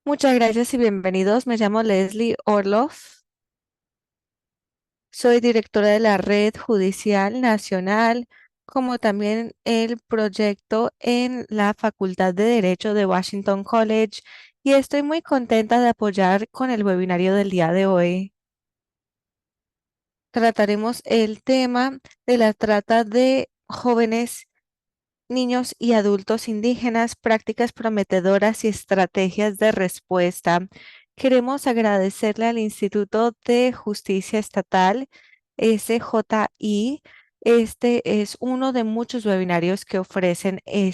Muchas gracias y bienvenidos. Me llamo Leslie Orloff. Soy directora de la Red Judicial Nacional, como también el proyecto en la Facultad de Derecho de Washington College, y estoy muy contenta de apoyar con el webinario del día de hoy. Trataremos el tema de la trata de jóvenes, niños y adultos indígenas, prácticas prometedoras y estrategias de respuesta. Queremos agradecerle al Instituto de Justicia Estatal, SJI. Este es uno de muchos webinarios que ofrecen en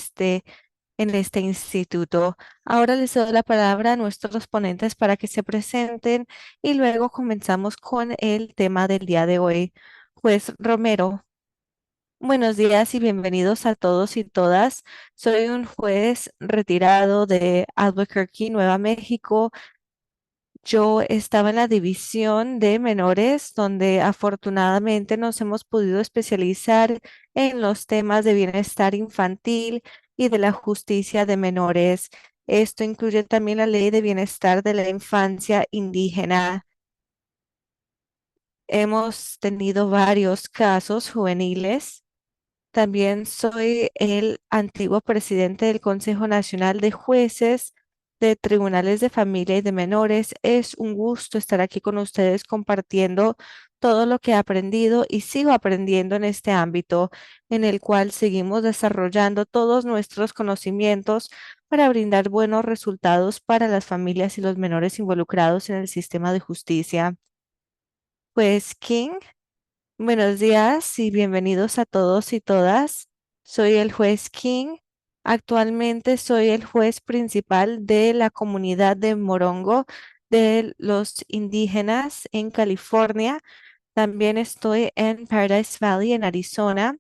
este instituto. Ahora les doy la palabra a nuestros ponentes para que se presenten y luego comenzamos con el tema del día de hoy. Juez Romero. Buenos días y bienvenidos a todos y todas. Soy un juez retirado de Albuquerque, Nueva México. Yo estaba en la división de menores, donde afortunadamente nos hemos podido especializar en los temas de bienestar infantil y de la justicia de menores. Esto incluye también la ley de bienestar de la infancia indígena. Hemos tenido varios casos juveniles. También soy el antiguo presidente del Consejo Nacional de Jueces de Tribunales de Familia y de Menores. Es un gusto estar aquí con ustedes compartiendo todo lo que he aprendido y sigo aprendiendo en este ámbito en el cual seguimos desarrollando todos nuestros conocimientos para brindar buenos resultados para las familias y los menores involucrados en el sistema de justicia. Pues, King. Buenos días y bienvenidos a todos y todas. Soy el juez King. Actualmente soy el juez principal de la comunidad de Morongo de los indígenas en California. También estoy en Paradise Valley, en Arizona.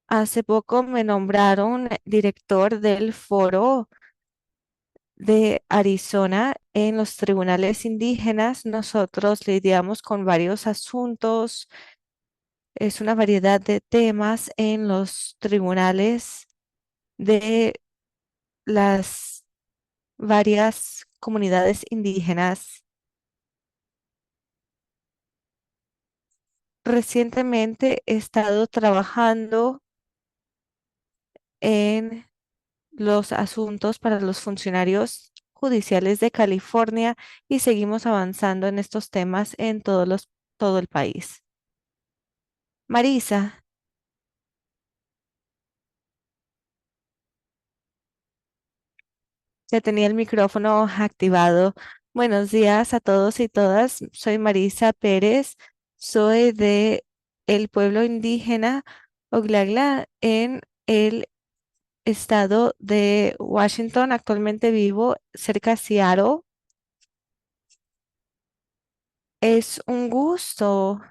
Hace poco me nombraron director del foro de Arizona en los tribunales indígenas. Nosotros lidiamos con varios asuntos. Es una variedad de temas en los tribunales de las varias comunidades indígenas. Recientemente he estado trabajando en los asuntos para los funcionarios judiciales de California y seguimos avanzando en estos temas en todo el país. Marisa. Ya tenía el micrófono activado. Buenos días a todos y todas. Soy Marisa Pérez. Soy de el pueblo indígena Oglala en el estado de Washington. Actualmente vivo cerca de Seattle. Es un gusto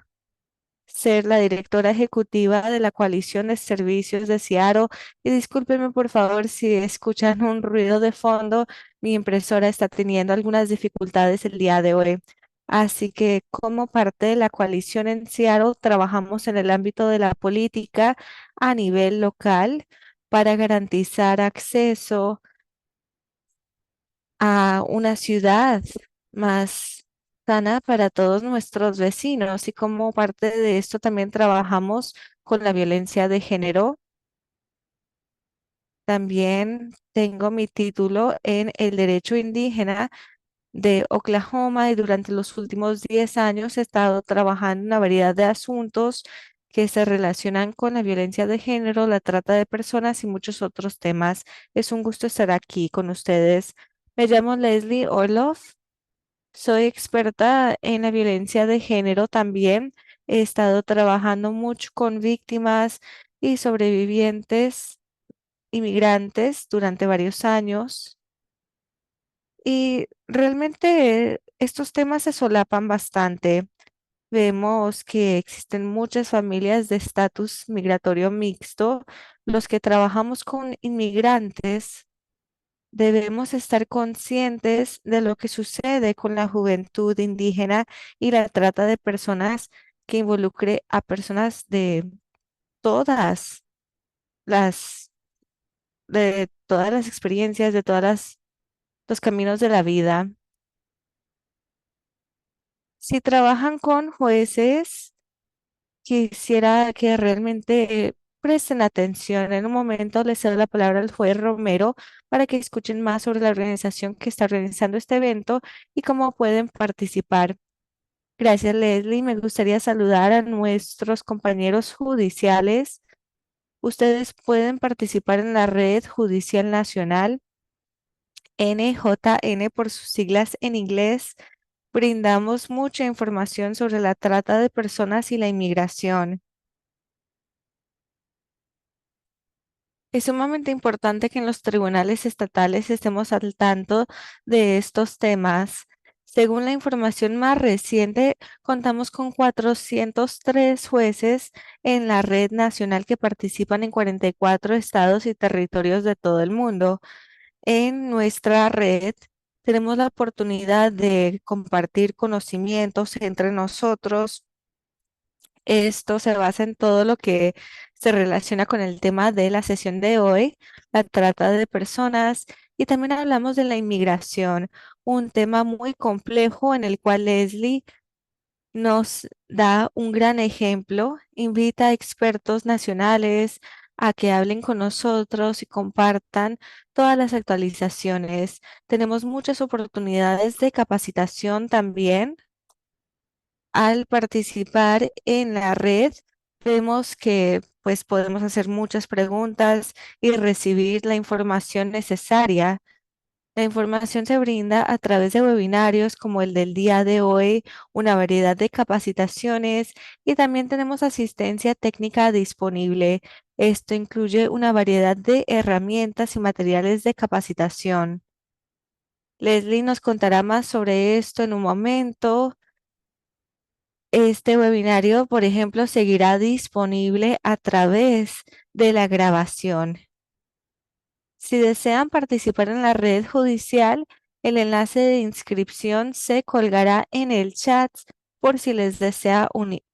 ser la directora ejecutiva de la Coalición de Servicios de Seattle. Y discúlpenme por favor si escuchan un ruido de fondo. Mi impresora está teniendo algunas dificultades el día de hoy. Así que como parte de la coalición en Seattle, trabajamos en el ámbito de la política a nivel local para garantizar acceso a una ciudad más sana para todos nuestros vecinos, y como parte de esto también trabajamos con la violencia de género. También tengo mi título en el derecho indígena de Oklahoma y durante los últimos 10 años he estado trabajando en una variedad de asuntos que se relacionan con la violencia de género, la trata de personas y muchos otros temas. Es un gusto estar aquí con ustedes. Me llamo Leslie Orloff. Soy experta en la violencia de género también. He estado trabajando mucho con víctimas y sobrevivientes inmigrantes durante varios años, y realmente estos temas se solapan bastante. Vemos que existen muchas familias de estatus migratorio mixto. Los que trabajamos con inmigrantes debemos estar conscientes de lo que sucede con la juventud indígena y la trata de personas que involucre a personas de todas las de todas las experiencias, de todos los caminos de la vida. Si trabajan con jueces, quisiera que realmente presten atención. En un momento les cedo la palabra al juez Romero para que escuchen más sobre la organización que está organizando este evento y cómo pueden participar. Gracias, Leslie. Me gustaría saludar a nuestros compañeros judiciales. Ustedes pueden participar en la Red Judicial Nacional, NJN por sus siglas en inglés. Brindamos mucha información sobre la trata de personas y la inmigración. Es sumamente importante que en los tribunales estatales estemos al tanto de estos temas. Según la información más reciente, contamos con 403 jueces en la red nacional que participan en 44 estados y territorios de todo el mundo. En nuestra red tenemos la oportunidad de compartir conocimientos entre nosotros. Esto se basa en todo lo que se relaciona con el tema de la sesión de hoy, la trata de personas, y también hablamos de la inmigración, un tema muy complejo en el cual Leslie nos da un gran ejemplo, invita a expertos nacionales a que hablen con nosotros y compartan todas las actualizaciones. Tenemos muchas oportunidades de capacitación también. Al participar en la red, vemos que pues podemos hacer muchas preguntas y recibir la información necesaria. La información se brinda a través de webinarios como el del día de hoy, una variedad de capacitaciones y también tenemos asistencia técnica disponible. Esto incluye una variedad de herramientas y materiales de capacitación. Leslie nos contará más sobre esto en un momento. Este webinario, por ejemplo, seguirá disponible a través de la grabación. Si desean participar en la red judicial, el enlace de inscripción se colgará en el chat por si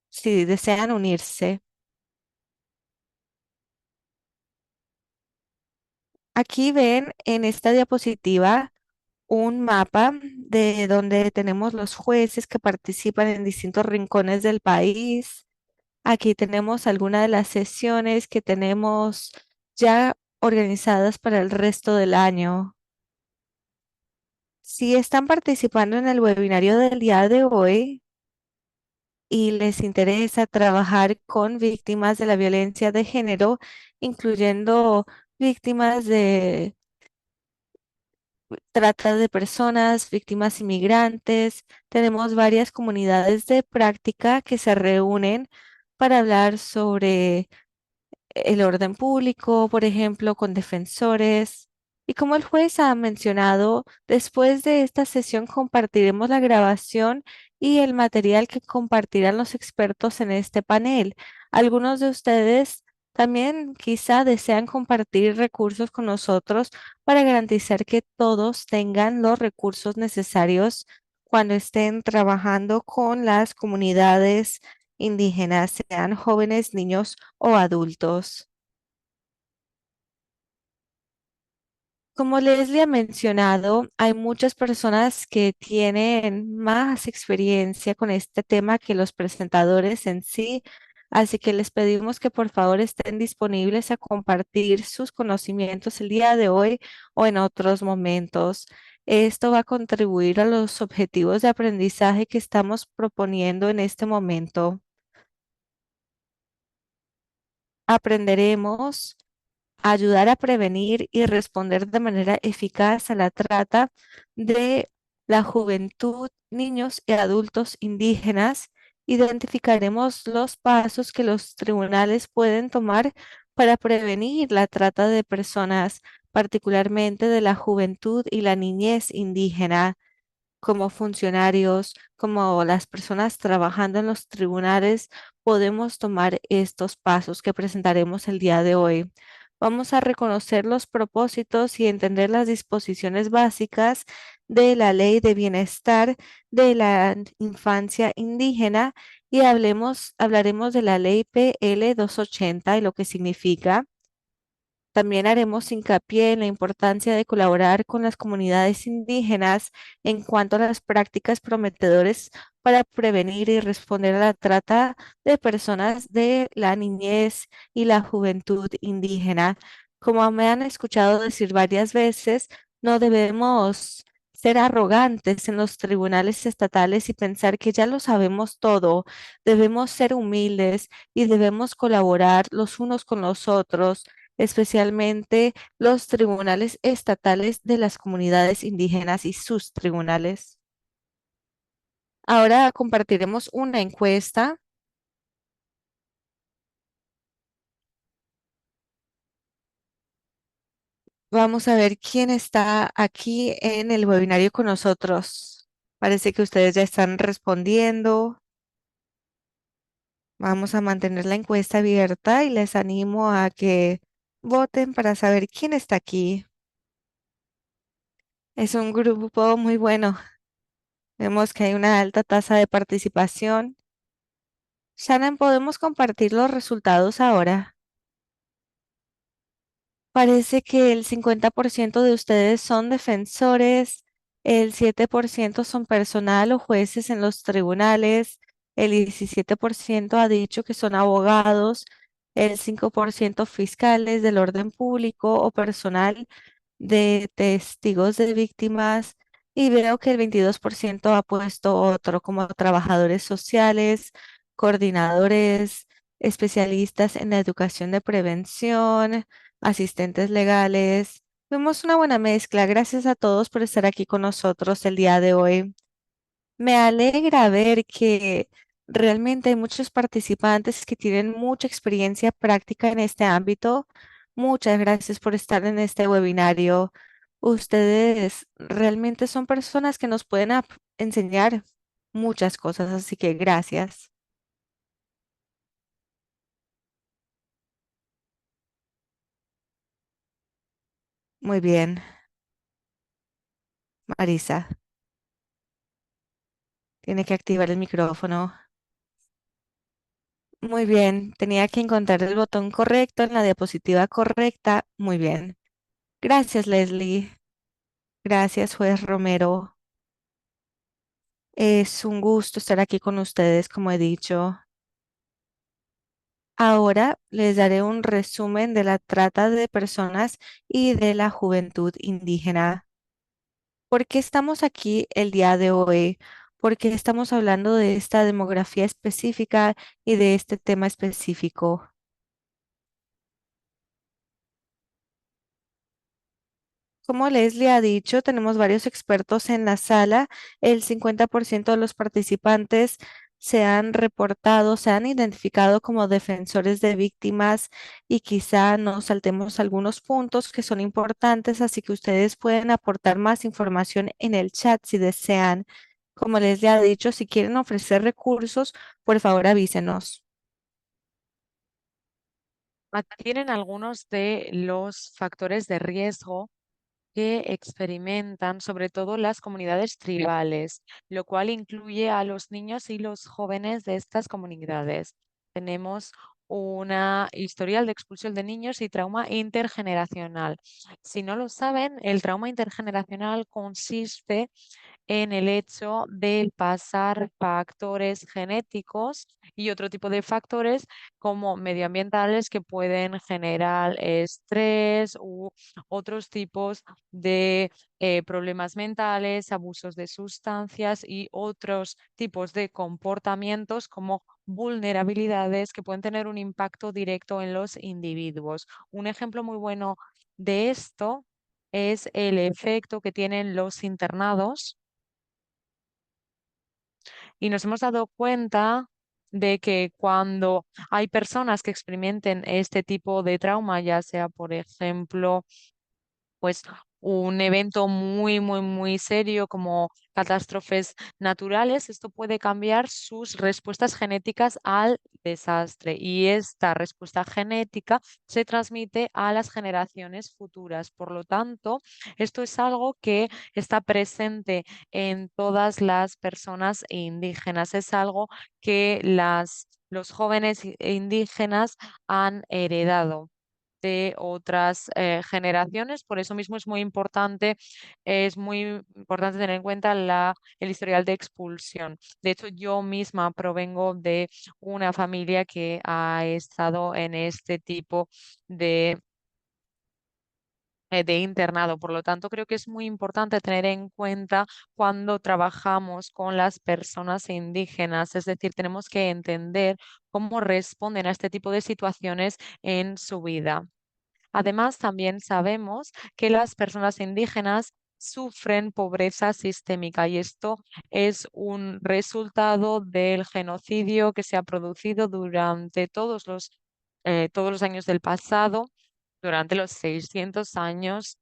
si desean unirse. Aquí ven en esta diapositiva un mapa de donde tenemos los jueces que participan en distintos rincones del país. Aquí tenemos algunas de las sesiones que tenemos ya organizadas para el resto del año. Si están participando en el webinario del día de hoy y les interesa trabajar con víctimas de la violencia de género, incluyendo víctimas de trata de personas, víctimas inmigrantes, tenemos varias comunidades de práctica que se reúnen para hablar sobre el orden público, por ejemplo, con defensores. Y como el juez ha mencionado, después de esta sesión compartiremos la grabación y el material que compartirán los expertos en este panel. Algunos de ustedes también quizá desean compartir recursos con nosotros para garantizar que todos tengan los recursos necesarios cuando estén trabajando con las comunidades indígenas, sean jóvenes, niños o adultos. Como Leslie ha mencionado, hay muchas personas que tienen más experiencia con este tema que los presentadores en sí, así que les pedimos que por favor estén disponibles a compartir sus conocimientos el día de hoy o en otros momentos. Esto va a contribuir a los objetivos de aprendizaje que estamos proponiendo en este momento. Aprenderemos ayudar a prevenir y responder de manera eficaz a la trata de la juventud, niños y adultos indígenas. Identificaremos los pasos que los tribunales pueden tomar para prevenir la trata de personas, particularmente de la juventud y la niñez indígena. Como funcionarios, como las personas trabajando en los tribunales, podemos tomar estos pasos que presentaremos el día de hoy. Vamos a reconocer los propósitos y entender las disposiciones básicas de la Ley de Bienestar de la Infancia Indígena y hablaremos de la Ley PL 280 y lo que significa. También haremos hincapié en la importancia de colaborar con las comunidades indígenas en cuanto a las prácticas prometedoras para prevenir y responder a la trata de personas de la niñez y la juventud indígena. Como me han escuchado decir varias veces, no debemos ser arrogantes en los tribunales estatales y pensar que ya lo sabemos todo. Debemos ser humildes y debemos colaborar los unos con los otros, especialmente los tribunales estatales de las comunidades indígenas y sus tribunales. Ahora compartiremos una encuesta. Vamos a ver quién está aquí en el webinario con nosotros. Parece que ustedes ya están respondiendo. Vamos a mantener la encuesta abierta y les animo a que voten para saber quién está aquí. Es un grupo muy bueno. Vemos que hay una alta tasa de participación. Shannon, ¿podemos compartir los resultados ahora? Parece que el 50% de ustedes son defensores, el 7% son personal o jueces en los tribunales, el 17% ha dicho que son abogados, el 5% fiscales del orden público o personal de testigos de víctimas, y veo que el 22% ha puesto otro como trabajadores sociales, coordinadores, especialistas en la educación de prevención, asistentes legales. Vemos una buena mezcla. Gracias a todos por estar aquí con nosotros el día de hoy. Me alegra ver que realmente hay muchos participantes que tienen mucha experiencia práctica en este ámbito. Muchas gracias por estar en este webinario. Ustedes realmente son personas que nos pueden enseñar muchas cosas, así que gracias. Muy bien, Marisa, tiene que activar el micrófono. Muy bien, tenía que encontrar el botón correcto en la diapositiva correcta. Muy bien. Gracias, Leslie. Gracias, juez Romero. Es un gusto estar aquí con ustedes, como he dicho. Ahora les daré un resumen de la trata de personas y de la juventud indígena. ¿Por qué estamos aquí el día de hoy? ¿Por qué estamos hablando de esta demografía específica y de este tema específico? Como Leslie ha dicho, tenemos varios expertos en la sala. El 50% de los participantes se han reportado, se han identificado como defensores de víctimas, y quizá nos saltemos algunos puntos que son importantes, así que ustedes pueden aportar más información en el chat si desean. Como Leslie ha dicho, si quieren ofrecer recursos, por favor avísenos. Aquí tienen algunos de los factores de riesgo que experimentan sobre todo las comunidades tribales, lo cual incluye a los niños y los jóvenes de estas comunidades. Tenemos una historial de expulsión de niños y trauma intergeneracional. Si no lo saben, el trauma intergeneracional consiste en el hecho de pasar factores genéticos y otro tipo de factores como medioambientales que pueden generar estrés u otros tipos de problemas mentales, abusos de sustancias y otros tipos de comportamientos como vulnerabilidades que pueden tener un impacto directo en los individuos. Un ejemplo muy bueno de esto es el efecto que tienen los internados, y nos hemos dado cuenta de que cuando hay personas que experimenten este tipo de trauma, ya sea, por ejemplo, pues un evento muy serio como catástrofes naturales, esto puede cambiar sus respuestas genéticas al desastre, y esta respuesta genética se transmite a las generaciones futuras. Por lo tanto, esto es algo que está presente en todas las personas indígenas. Es algo que los jóvenes indígenas han heredado. de otras generaciones. Por eso mismo es muy importante tener en cuenta el historial de expulsión. De hecho, yo misma provengo de una familia que ha estado en este tipo de internado. Por lo tanto, creo que es muy importante tener en cuenta cuando trabajamos con las personas indígenas. Es decir, tenemos que entender cómo responden a este tipo de situaciones en su vida. Además, también sabemos que las personas indígenas sufren pobreza sistémica y esto es un resultado del genocidio que se ha producido durante todos los años del pasado, durante los 600 años.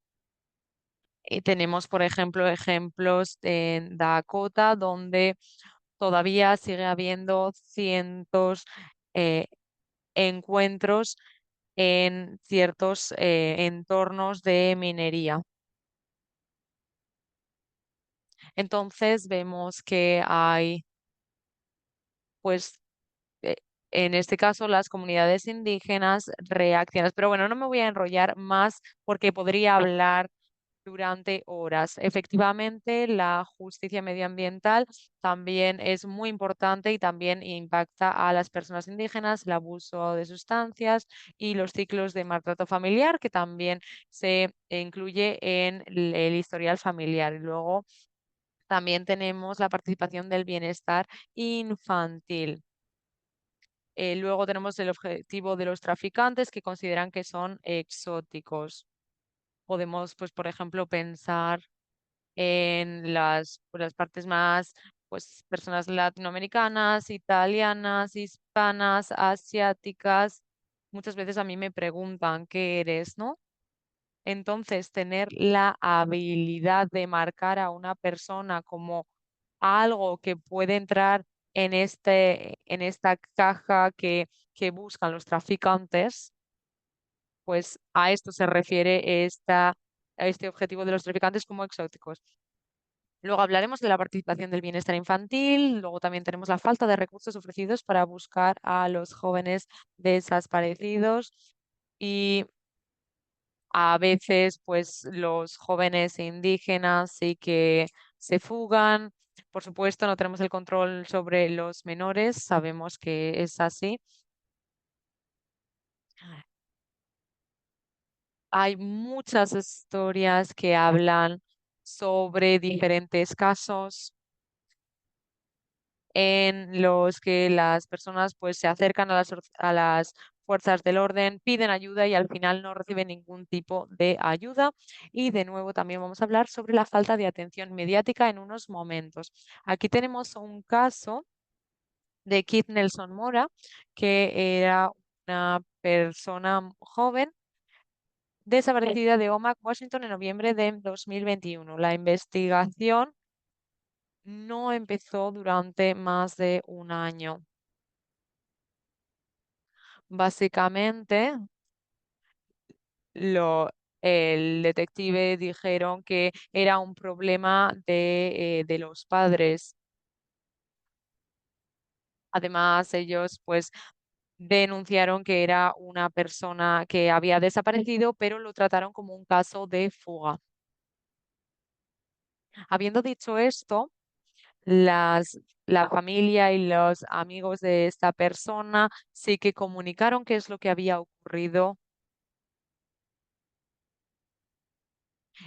Y tenemos, por ejemplo, ejemplos en Dakota, donde todavía sigue habiendo cientos eh, encuentros en ciertos entornos de minería. Entonces vemos que hay, pues, eh, en este caso, las comunidades indígenas reaccionan. Pero bueno, no me voy a enrollar más porque podría hablar durante horas. Efectivamente, la justicia medioambiental también es muy importante y también impacta a las personas indígenas, el abuso de sustancias y los ciclos de maltrato familiar, que también se incluye en el historial familiar. Y luego también tenemos la participación del bienestar infantil. Luego tenemos el objetivo de los traficantes que consideran que son exóticos. Podemos, pues, por ejemplo, pensar en las partes más, pues, personas latinoamericanas, italianas, hispanas, asiáticas. Muchas veces a mí me preguntan qué eres, ¿no? Entonces, tener la habilidad de marcar a una persona como algo que puede entrar en esta caja que buscan los traficantes, pues a esto se refiere a este objetivo de los traficantes como exóticos. Luego hablaremos de la participación del bienestar infantil, luego también tenemos la falta de recursos ofrecidos para buscar a los jóvenes desaparecidos y a veces pues los jóvenes indígenas sí que se fugan. Por supuesto, no tenemos el control sobre los menores, sabemos que es así. Hay muchas historias que hablan sobre diferentes casos en los que las personas pues se acercan a a las fuerzas del orden, piden ayuda y al final no reciben ningún tipo de ayuda. Y de nuevo también vamos a hablar sobre la falta de atención mediática en unos momentos. Aquí tenemos un caso de Keith Nelson Mora, que era una persona joven desaparecida de Omak, Washington, en noviembre de 2021. La investigación no empezó durante más de un año. Básicamente, lo, el detective dijeron que era un problema de los padres. Además, ellos pues denunciaron que era una persona que había desaparecido, pero lo trataron como un caso de fuga. Habiendo dicho esto, la familia y los amigos de esta persona sí que comunicaron qué es lo que había ocurrido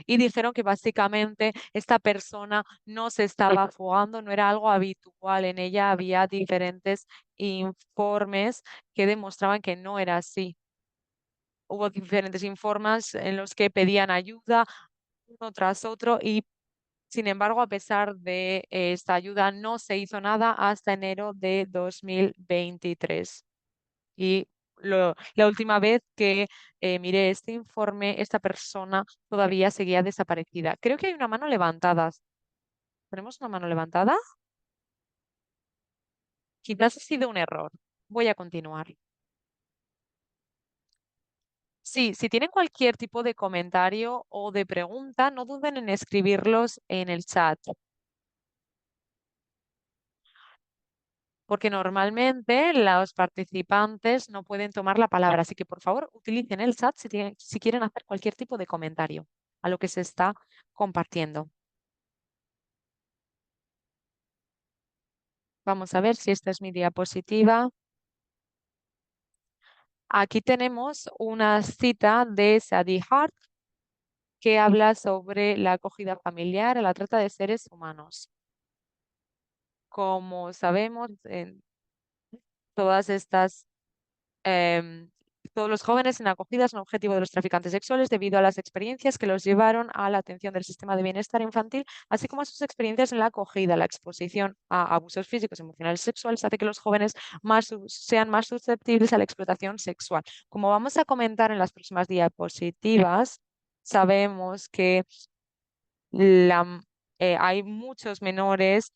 y dijeron que básicamente esta persona no se estaba fugando, no era algo habitual en ella, había diferentes informes que demostraban que no era así. Hubo diferentes informes en los que pedían ayuda uno tras otro y sin embargo, a pesar de esta ayuda, no se hizo nada hasta enero de 2023. Y la última vez que miré este informe, esta persona todavía seguía desaparecida. Creo que hay una mano levantada. ¿Tenemos una mano levantada? Quizás ha sido un error. Voy a continuar. Sí, si tienen cualquier tipo de comentario o de pregunta, no duden en escribirlos en el chat. porque normalmente los participantes no pueden tomar la palabra. Así que por favor utilicen el chat si quieren hacer cualquier tipo de comentario a lo que se está compartiendo. Vamos a ver si esta es mi diapositiva. Aquí tenemos una cita de Sadie Hart que habla sobre la acogida familiar y la trata de seres humanos. Como sabemos, en todas estas em, todos los jóvenes en acogida son objetivo de los traficantes sexuales debido a las experiencias que los llevaron a la atención del sistema de bienestar infantil, así como a sus experiencias en la acogida. La exposición a abusos físicos, emocionales y sexuales hace que los jóvenes sean más susceptibles a la explotación sexual. Como vamos a comentar en las próximas diapositivas, sabemos que hay muchos menores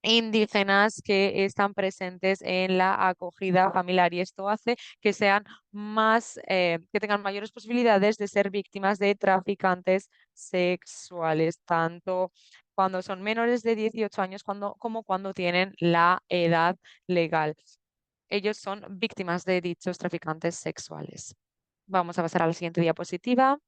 indígenas que están presentes en la acogida familiar y esto hace que sean que tengan mayores posibilidades de ser víctimas de traficantes sexuales, tanto cuando son menores de 18 años como cuando tienen la edad legal. Ellos son víctimas de dichos traficantes sexuales. Vamos a pasar a la siguiente diapositiva.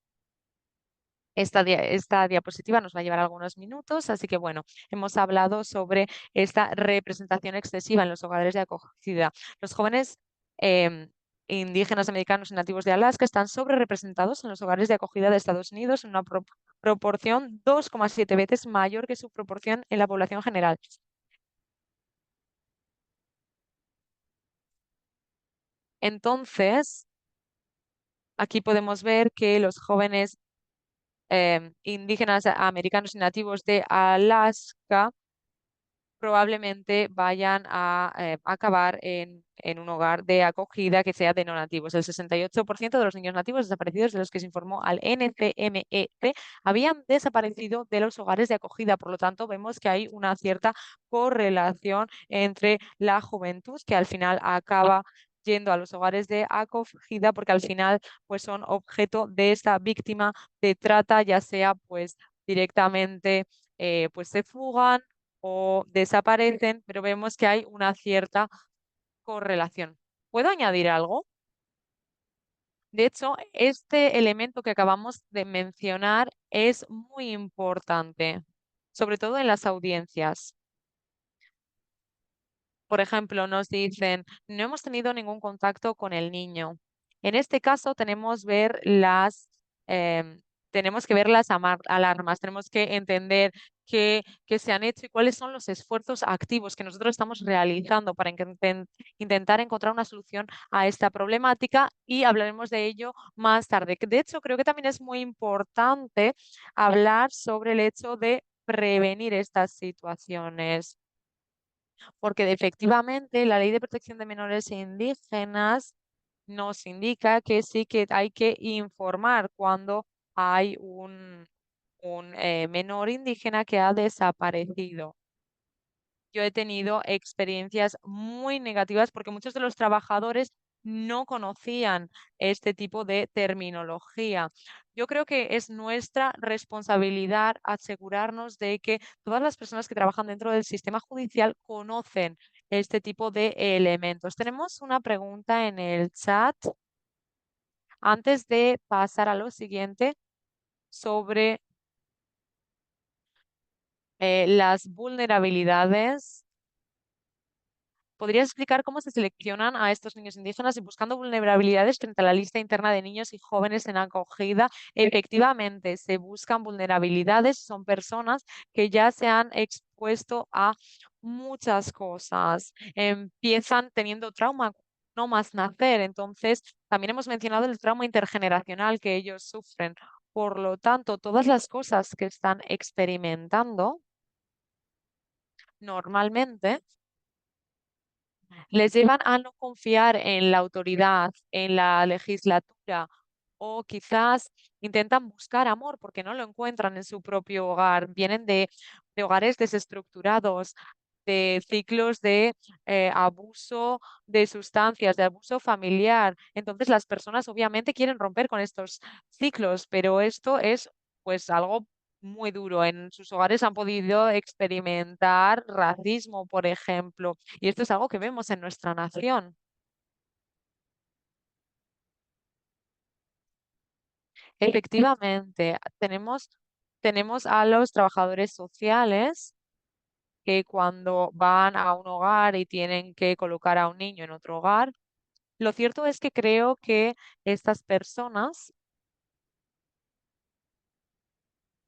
Esta diapositiva nos va a llevar algunos minutos, así que bueno, hemos hablado sobre esta representación excesiva en los hogares de acogida. Los jóvenes em, indígenas americanos y nativos de Alaska están sobre representados en los hogares de acogida de Estados Unidos en una proporción 2,7 veces mayor que su proporción en la población general. Entonces, aquí podemos ver que los jóvenes indígenas americanos y nativos de Alaska probablemente vayan a acabar en un hogar de acogida que sea de no nativos. El 68% de los niños nativos desaparecidos de los que se informó al NCMEC habían desaparecido de los hogares de acogida. Por lo tanto, vemos que hay una cierta correlación entre la juventud que al final acaba yendo a los hogares de acogida porque al final pues son objeto de esta víctima de trata, ya sea pues directamente pues se fugan o desaparecen, pero vemos que hay una cierta correlación. ¿Puedo añadir algo? De hecho, este elemento que acabamos de mencionar es muy importante, sobre todo en las audiencias. Por ejemplo, nos dicen, no hemos tenido ningún contacto con el niño. En este caso, tenemos que ver las alarmas, tenemos que entender qué se han hecho y cuáles son los esfuerzos activos que nosotros estamos realizando para intentar encontrar una solución a esta problemática y hablaremos de ello más tarde. De hecho, creo que también es muy importante hablar sobre el hecho de prevenir estas situaciones porque efectivamente la Ley de Protección de Menores Indígenas nos indica que sí que hay que informar cuando hay un menor indígena que ha desaparecido. Yo he tenido experiencias muy negativas porque muchos de los trabajadores no conocían este tipo de terminología. Yo creo que es nuestra responsabilidad asegurarnos de que todas las personas que trabajan dentro del sistema judicial conocen este tipo de elementos. Tenemos una pregunta en el chat antes de pasar a lo siguiente sobre las vulnerabilidades. ¿Podrías explicar cómo se seleccionan a estos niños indígenas y buscando vulnerabilidades frente a la lista interna de niños y jóvenes en acogida? Efectivamente, se buscan vulnerabilidades, son personas que ya se han expuesto a muchas cosas, empiezan teniendo trauma. No más nacer. Entonces, también hemos mencionado el trauma intergeneracional que ellos sufren. Por lo tanto, todas las cosas que están experimentando normalmente les llevan a no confiar en la autoridad, en la legislatura, o quizás intentan buscar amor porque no lo encuentran en su propio hogar. Vienen de hogares desestructurados, de ciclos de abuso de sustancias, de abuso familiar. Entonces las personas obviamente quieren romper con estos ciclos, pero esto es pues algo muy duro. En sus hogares han podido experimentar racismo, por ejemplo, y esto es algo que vemos en nuestra nación. Efectivamente, tenemos a los trabajadores sociales que cuando van a un hogar y tienen que colocar a un niño en otro hogar, lo cierto es que creo que estas personas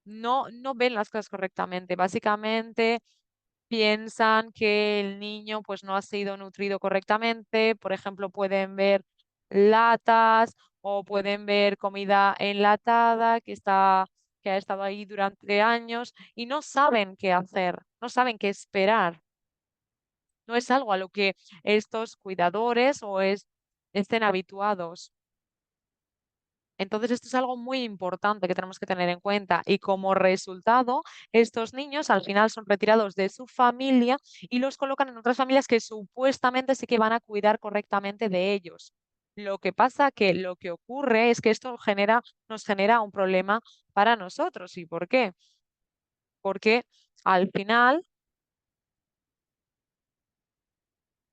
no ven las cosas correctamente. Básicamente piensan que el niño pues no ha sido nutrido correctamente. Por ejemplo, pueden ver latas o pueden ver comida enlatada que ha estado ahí durante años y no saben qué hacer, no saben qué esperar. No es algo a lo que estos cuidadores estén habituados. Entonces, esto es algo muy importante que tenemos que tener en cuenta y como resultado, estos niños al final son retirados de su familia y los colocan en otras familias que supuestamente sí que van a cuidar correctamente de ellos. Lo que pasa que lo que ocurre es que nos genera un problema para nosotros. ¿Y por qué? Porque al final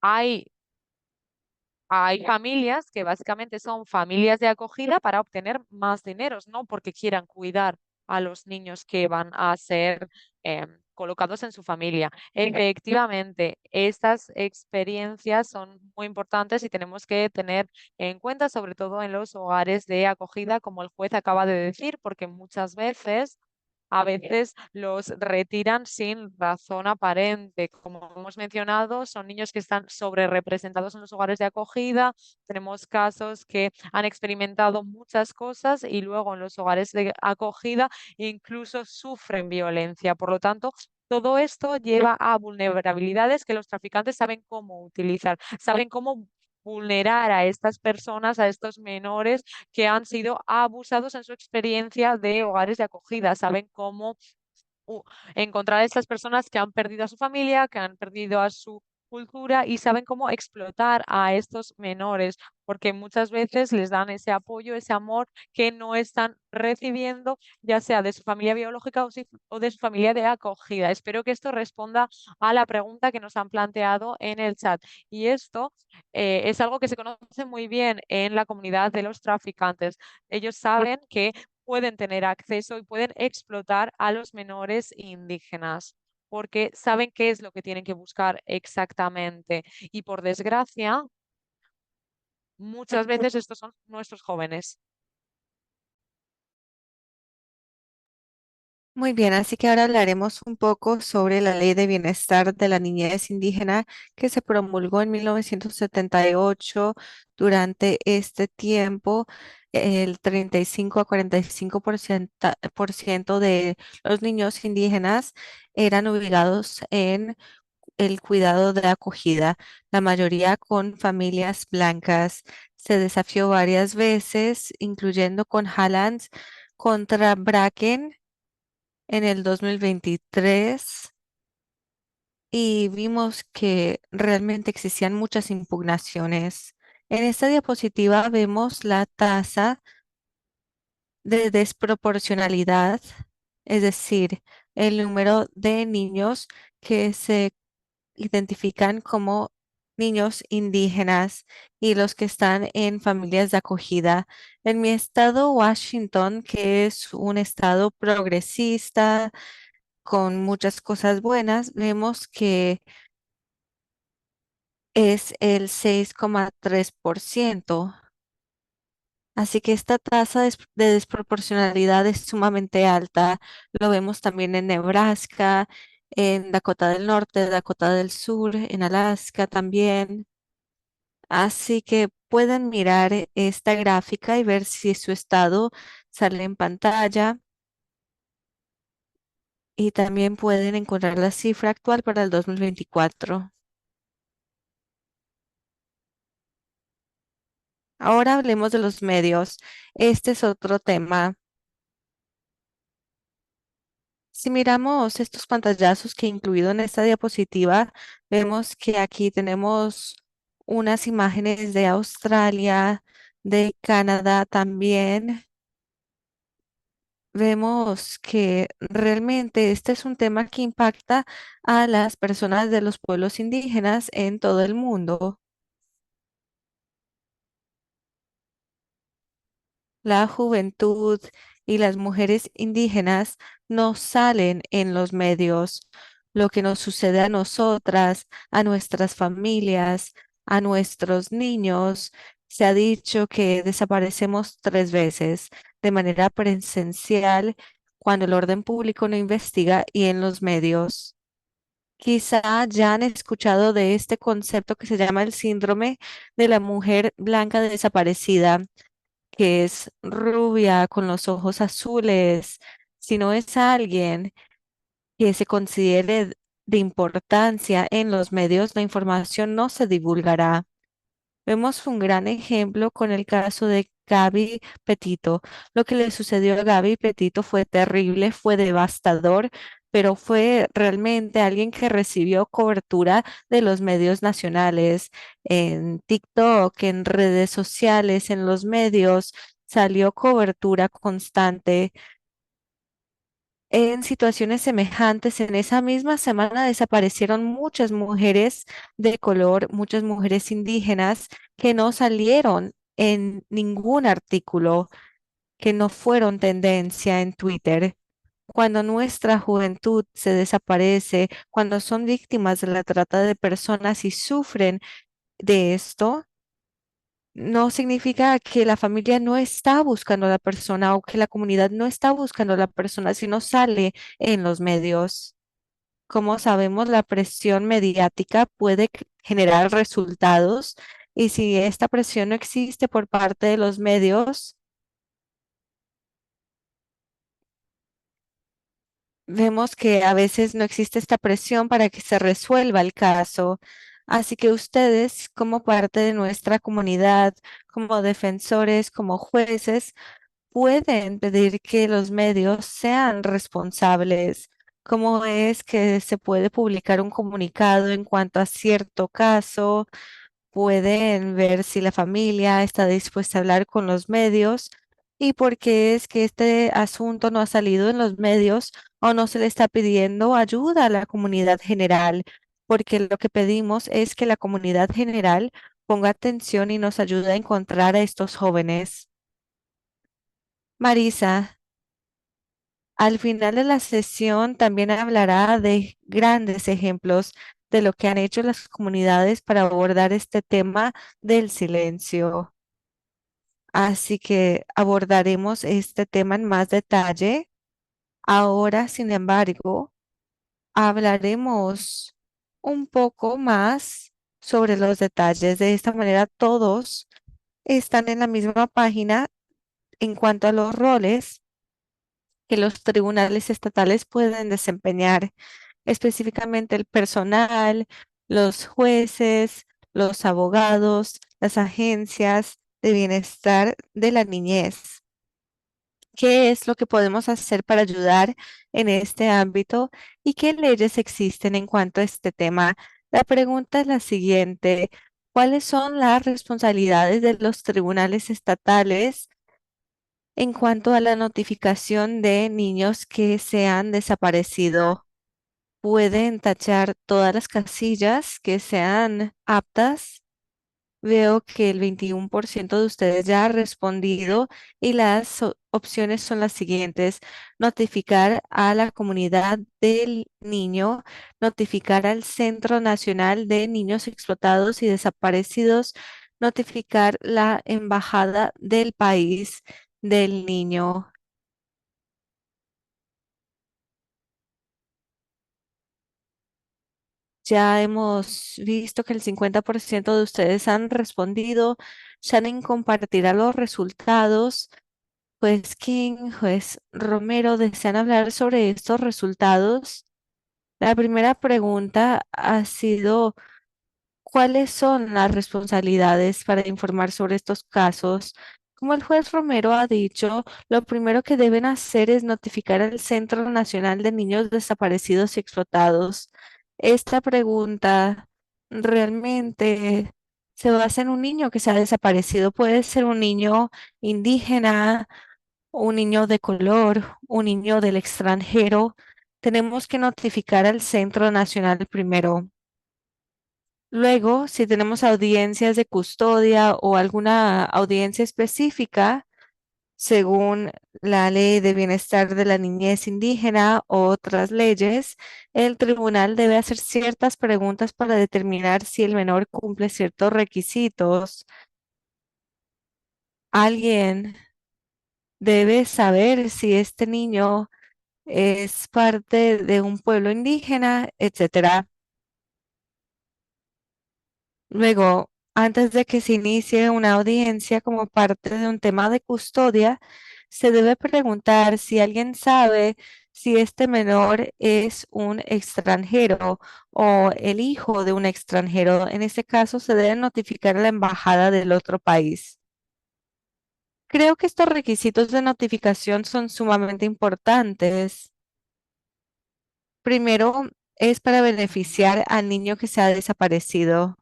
hay hay familias que básicamente son familias de acogida para obtener más dineros, no porque quieran cuidar a los niños que van a ser colocados en su familia. Efectivamente, estas experiencias son muy importantes y tenemos que tener en cuenta, sobre todo en los hogares de acogida, como el juez acaba de decir, porque muchas veces a veces los retiran sin razón aparente. Como hemos mencionado, son niños que están sobre representados en los hogares de acogida. Tenemos casos que han experimentado muchas cosas y luego en los hogares de acogida incluso sufren violencia. Por lo tanto, todo esto lleva a vulnerabilidades que los traficantes saben cómo utilizar, saben cómo vulnerar a estas personas, a estos menores que han sido abusados en su experiencia de hogares de acogida. Saben cómo u- encontrar a estas personas que han perdido a su familia, que han perdido a su cultura y saben cómo explotar a estos menores, porque muchas veces les dan ese apoyo, ese amor que no están recibiendo, ya sea de su familia biológica o de su familia de acogida. Espero que esto responda a la pregunta que nos han planteado en el chat. Y esto es algo que se conoce muy bien en la comunidad de los traficantes. Ellos saben que pueden tener acceso y pueden explotar a los menores indígenas porque saben qué es lo que tienen que buscar exactamente. Y por desgracia, muchas veces estos son nuestros jóvenes. Muy bien, así que ahora hablaremos un poco sobre la Ley de Bienestar de la Niñez Indígena que se promulgó en 1978. Durante este tiempo, el 35 a 45% de los niños indígenas eran obligados en el cuidado de acogida, la mayoría con familias blancas. Se desafió varias veces, incluyendo con Halland contra Bracken en el 2023 y vimos que realmente existían muchas impugnaciones. En esta diapositiva vemos la tasa de desproporcionalidad, es decir, el número de niños que se identifican como niños indígenas y los que están en familias de acogida. En mi estado, Washington, que es un estado progresista, con muchas cosas buenas, vemos que es el 6,3%. Así que esta tasa de desproporcionalidad es sumamente alta. Lo vemos también en Nebraska, en Dakota del Norte, Dakota del Sur, en Alaska también. Así que pueden mirar esta gráfica y ver si su estado sale en pantalla y también pueden encontrar la cifra actual para el 2024. Ahora hablemos de los medios. Este es otro tema. Si miramos estos pantallazos que he incluido en esta diapositiva, vemos que aquí tenemos unas imágenes de Australia, de Canadá también. vemos que realmente este es un tema que impacta a las personas de los pueblos indígenas en todo el mundo. La juventud y las mujeres indígenas no salen en los medios. Lo que nos sucede a nosotras, a nuestras familias, a nuestros niños, se ha dicho que desaparecemos 3 veces de manera presencial cuando el orden público no investiga y en los medios. Quizá ya han escuchado de este concepto que se llama el síndrome de la mujer blanca desaparecida, que es rubia con los ojos azules. Si no es alguien que se considere de importancia en los medios, la información no se divulgará. Vemos un gran ejemplo con el caso de Gaby Petito. Lo que le sucedió a Gaby Petito fue terrible, fue devastador, pero fue realmente alguien que recibió cobertura de los medios nacionales, en TikTok, en redes sociales, en los medios, salió cobertura constante. En situaciones semejantes, en esa misma semana desaparecieron muchas mujeres de color, muchas mujeres indígenas que no salieron en ningún artículo, que no fueron tendencia en Twitter. Cuando nuestra juventud se desaparece, cuando son víctimas de la trata de personas y sufren de esto, no significa que la familia no está buscando a la persona o que la comunidad no está buscando a la persona, sino sale en los medios. Como sabemos, la presión mediática puede generar resultados y si esta presión no existe por parte de los medios, vemos que a veces no existe esta presión para que se resuelva el caso. Así que ustedes, como parte de nuestra comunidad, como defensores, como jueces, pueden pedir que los medios sean responsables. ¿Cómo es que se puede publicar un comunicado en cuanto a cierto caso? Pueden ver si la familia está dispuesta a hablar con los medios y por qué es que este asunto no ha salido en los medios o no se le está pidiendo ayuda a la comunidad general, porque lo que pedimos es que la comunidad general ponga atención y nos ayude a encontrar a estos jóvenes. Marisa, al final de la sesión también hablará de grandes ejemplos de lo que han hecho las comunidades para abordar este tema del silencio. Así que abordaremos este tema en más detalle. Ahora, sin embargo, hablaremos un poco más sobre los detalles. De esta manera, todos están en la misma página en cuanto a los roles que los tribunales estatales pueden desempeñar, específicamente el personal, los jueces, los abogados, las agencias de bienestar de la niñez. ¿Qué es lo que podemos hacer para ayudar en este ámbito y qué leyes existen en cuanto a este tema? La pregunta es la siguiente: ¿cuáles son las responsabilidades de los tribunales estatales en cuanto a la notificación de niños que se han desaparecido? ¿Pueden tachar todas las casillas que sean aptas? Veo que el 21% de ustedes ya ha respondido y las opciones son las siguientes: notificar a la comunidad del niño, notificar al Centro Nacional de Niños Explotados y Desaparecidos, notificar la embajada del país del niño. Ya hemos visto que el 50% de ustedes han respondido. Shannon compartirá los resultados. Pues King, juez Romero, ¿desean hablar sobre estos resultados? La primera pregunta ha sido: ¿cuáles son las responsabilidades para informar sobre estos casos? Como el juez Romero ha dicho, lo primero que deben hacer es notificar al Centro Nacional de Niños Desaparecidos y Explotados. Esta pregunta realmente se basa en un niño que se ha desaparecido. Puede ser un niño indígena, un niño de color, un niño del extranjero, tenemos que notificar al Centro Nacional primero. Luego, si tenemos audiencias de custodia o alguna audiencia específica, según la Ley de Bienestar de la Niñez Indígena o otras leyes, el tribunal debe hacer ciertas preguntas para determinar si el menor cumple ciertos requisitos. Alguien debe saber si este niño es parte de un pueblo indígena, etcétera. Luego, antes de que se inicie una audiencia como parte de un tema de custodia, se debe preguntar si alguien sabe si este menor es un extranjero o el hijo de un extranjero. En este caso, se debe notificar a la embajada del otro país. Creo que estos requisitos de notificación son sumamente importantes. Primero, es para beneficiar al niño que se ha desaparecido.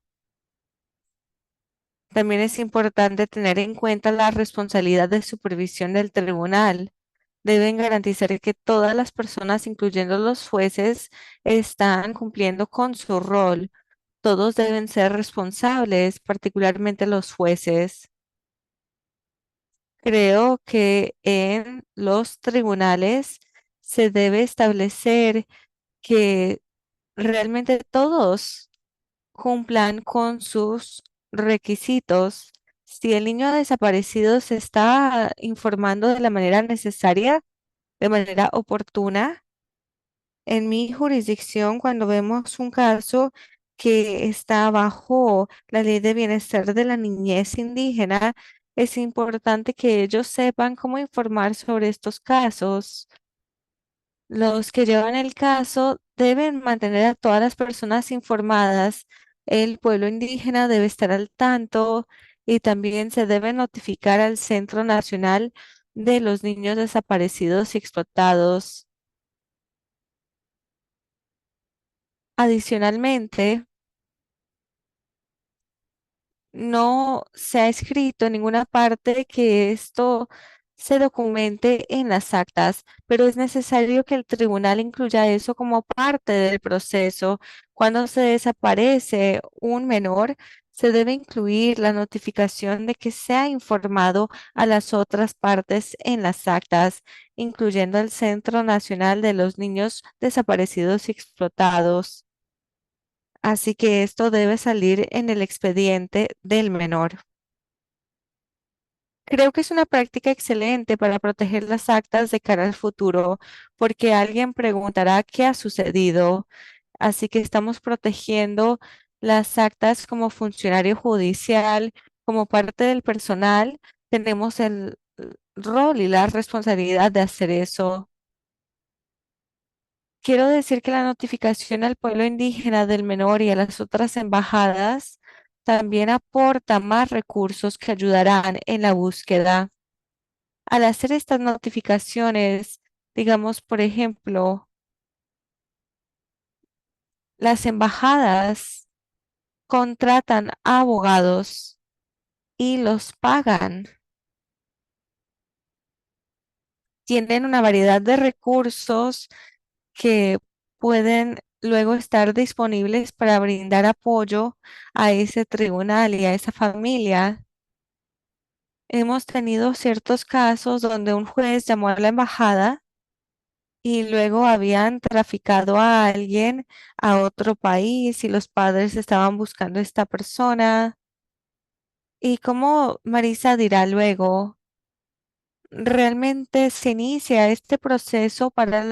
También es importante tener en cuenta la responsabilidad de supervisión del tribunal. Deben garantizar que todas las personas, incluyendo los jueces, están cumpliendo con su rol. Todos deben ser responsables, particularmente los jueces. Creo que en los tribunales se debe establecer que realmente todos cumplan con sus requisitos. Si el niño desaparecido se está informando de la manera necesaria, de manera oportuna, en mi jurisdicción, cuando vemos un caso que está bajo la ley de bienestar de la niñez indígena, es importante que ellos sepan cómo informar sobre estos casos. Los que llevan el caso deben mantener a todas las personas informadas. El pueblo indígena debe estar al tanto y también se debe notificar al Centro Nacional de los Niños Desaparecidos y Explotados. Adicionalmente, no se ha escrito en ninguna parte que esto se documente en las actas, pero es necesario que el tribunal incluya eso como parte del proceso. Cuando se desaparece un menor, se debe incluir la notificación de que se ha informado a las otras partes en las actas, incluyendo al Centro Nacional de los Niños Desaparecidos y Explotados. Así que esto debe salir en el expediente del menor. Creo que es una práctica excelente para proteger las actas de cara al futuro, porque alguien preguntará qué ha sucedido. Así que estamos protegiendo las actas como funcionario judicial, como parte del personal. Tenemos el rol y la responsabilidad de hacer eso. Quiero decir que la notificación al pueblo indígena del menor y a las otras embajadas también aporta más recursos que ayudarán en la búsqueda. Al hacer estas notificaciones, digamos, por ejemplo, las embajadas contratan abogados y los pagan. Tienen una variedad de recursos que pueden luego estar disponibles para brindar apoyo a ese tribunal y a esa familia. Hemos tenido ciertos casos donde un juez llamó a la embajada y luego habían traficado a alguien a otro país y los padres estaban buscando a esta persona. Y como Marisa dirá luego, realmente se inicia este proceso para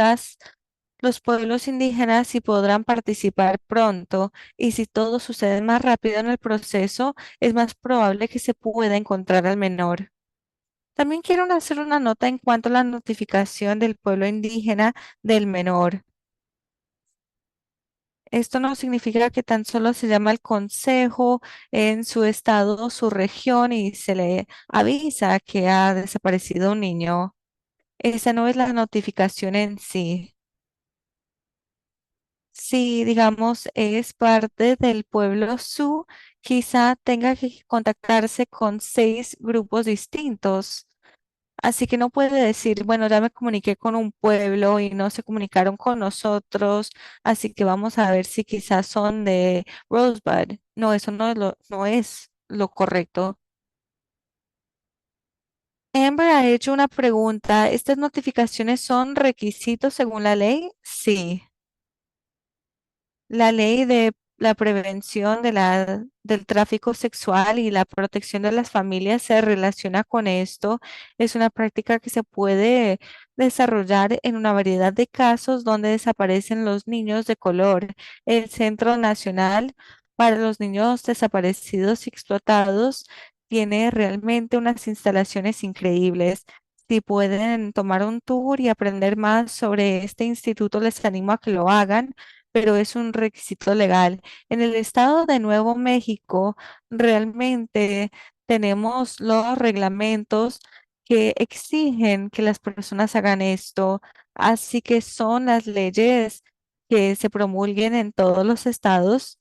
los pueblos indígenas y podrán participar pronto. Y si todo sucede más rápido en el proceso, es más probable que se pueda encontrar al menor. También quiero hacer una nota en cuanto a la notificación del pueblo indígena del menor. Esto no significa que tan solo se llama al consejo en su estado o su región y se le avisa que ha desaparecido un niño. Esa no es la notificación en sí. Si, digamos, es parte del pueblo Su, quizá tenga que contactarse con 6 grupos distintos. Así que no puede decir, bueno, ya me comuniqué con un pueblo y no se comunicaron con nosotros, así que vamos a ver si quizás son de Rosebud. No, eso no es lo correcto. Amber ha hecho una pregunta. ¿Estas notificaciones son requisitos según la ley? Sí. La ley de la prevención del tráfico sexual y la protección de las familias se relaciona con esto. Es una práctica que se puede desarrollar en una variedad de casos donde desaparecen los niños de color. El Centro Nacional para los Niños Desaparecidos y Explotados tiene realmente unas instalaciones increíbles. Si pueden tomar un tour y aprender más sobre este instituto, les animo a que lo hagan, pero es un requisito legal. En el estado de Nuevo México, realmente tenemos los reglamentos que exigen que las personas hagan esto, así que son las leyes que se promulguen en todos los estados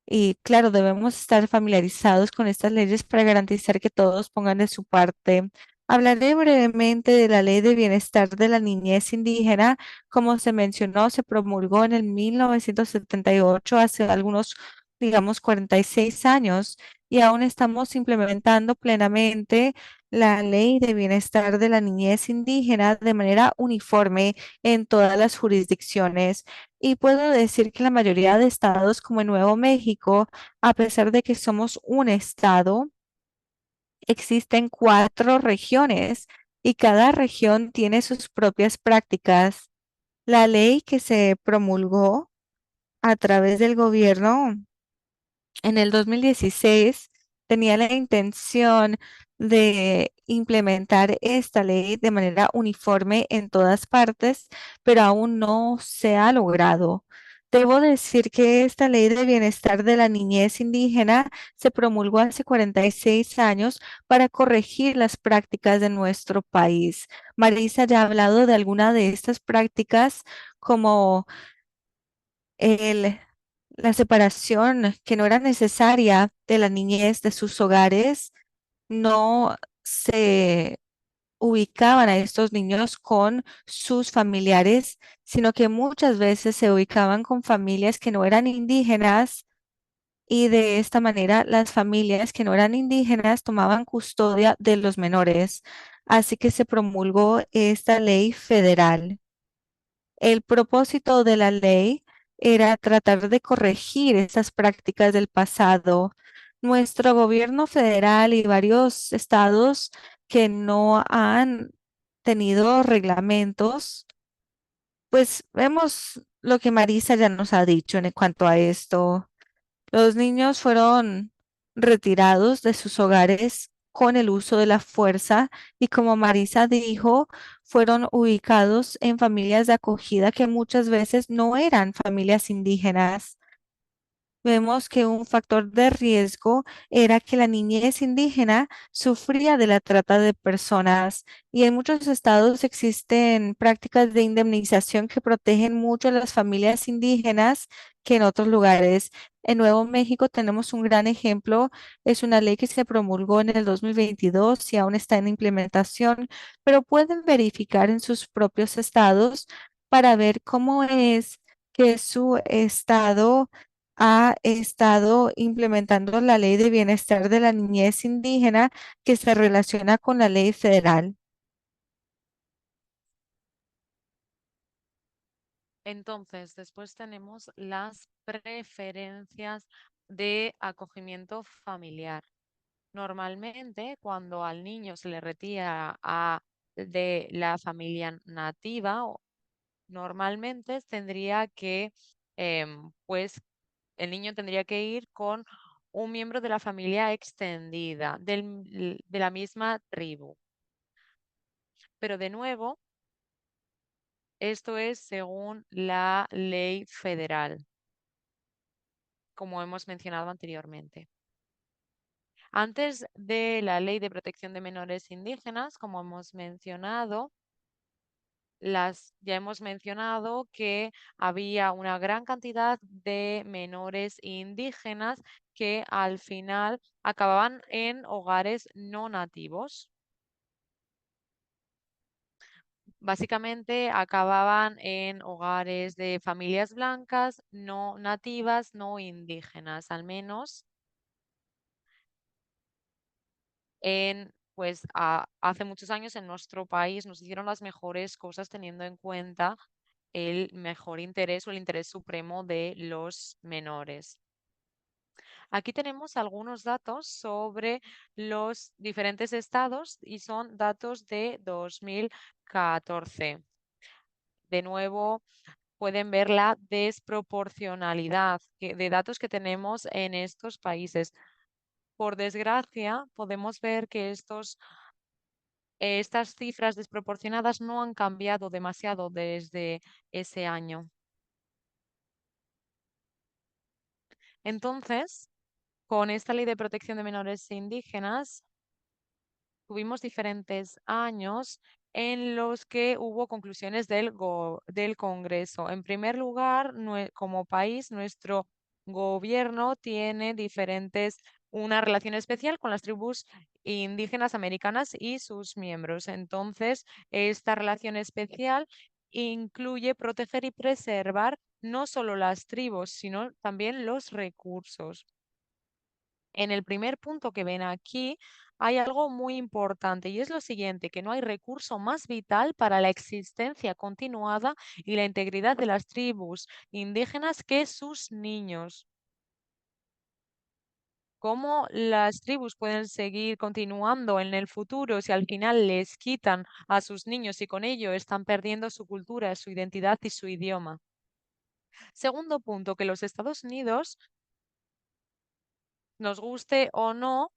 y claro, debemos estar familiarizados con estas leyes para garantizar que todos pongan de su parte. Hablaré brevemente de la Ley de Bienestar de la Niñez Indígena. Como se mencionó, se promulgó en el 1978, hace algunos, digamos, 46 años, y aún estamos implementando plenamente la Ley de Bienestar de la Niñez Indígena de manera uniforme en todas las jurisdicciones. Y puedo decir que la mayoría de estados, como en Nuevo México, a pesar de que somos un estado, existen 4 regiones y cada región tiene sus propias prácticas. La ley que se promulgó a través del gobierno en el 2016 tenía la intención de implementar esta ley de manera uniforme en todas partes, pero aún no se ha logrado. Debo decir que esta ley de bienestar de la niñez indígena se promulgó hace 46 años para corregir las prácticas de nuestro país. Marisa ya ha hablado de alguna de estas prácticas como el, la separación que no era necesaria de la niñez de sus hogares, no se ubicaban a estos niños con sus familiares, sino que muchas veces se ubicaban con familias que no eran indígenas y de esta manera las familias que no eran indígenas tomaban custodia de los menores. Así que se promulgó esta ley federal. El propósito de la ley era tratar de corregir esas prácticas del pasado. Nuestro gobierno federal y varios estados que no han tenido reglamentos, pues vemos lo que Marisa ya nos ha dicho en cuanto a esto. Los niños fueron retirados de sus hogares con el uso de la fuerza y como Marisa dijo, fueron ubicados en familias de acogida que muchas veces no eran familias indígenas. Vemos que un factor de riesgo era que la niñez indígena sufría de la trata de personas y en muchos estados existen prácticas de indemnización que protegen mucho a las familias indígenas que en otros lugares. En Nuevo México tenemos un gran ejemplo, es una ley que se promulgó en el 2022 y aún está en implementación, pero pueden verificar en sus propios estados para ver cómo es que su estado ha estado implementando la Ley de Bienestar de la Niñez Indígena que se relaciona con la ley federal. Entonces, después tenemos las preferencias de acogimiento familiar. Normalmente, cuando al niño se le retira de la familia nativa, normalmente tendría que, pues, el niño tendría que ir con un miembro de la familia extendida, de la misma tribu. Pero de nuevo, esto es según la ley federal, como hemos mencionado anteriormente. Antes de la ley de protección de menores indígenas, como hemos mencionado, ya hemos mencionado que había una gran cantidad de menores indígenas que al final acababan en hogares no nativos. básicamente acababan en hogares de familias blancas, no nativas, no indígenas, al menos pues hace muchos años en nuestro país nos hicieron las mejores cosas teniendo en cuenta el mejor interés o el interés supremo de los menores. Aquí tenemos algunos datos sobre los diferentes estados y son datos de 2014. De nuevo, pueden ver la desproporcionalidad de datos que tenemos en estos países. Por desgracia, podemos ver que estas cifras desproporcionadas no han cambiado demasiado desde ese año. Entonces, con esta ley de protección de menores indígenas, tuvimos diferentes años en los que hubo conclusiones del Congreso. En primer lugar, como país, nuestro gobierno tiene una relación especial con las tribus indígenas americanas y sus miembros. Entonces, esta relación especial incluye proteger y preservar no solo las tribus, sino también los recursos. En el primer punto que ven aquí hay algo muy importante y es lo siguiente, que no hay recurso más vital para la existencia continuada y la integridad de las tribus indígenas que sus niños. ¿Cómo las tribus pueden seguir continuando en el futuro si al final les quitan a sus niños y con ello están perdiendo su cultura, su identidad y su idioma? Segundo punto, que los Estados Unidos, nos guste o no,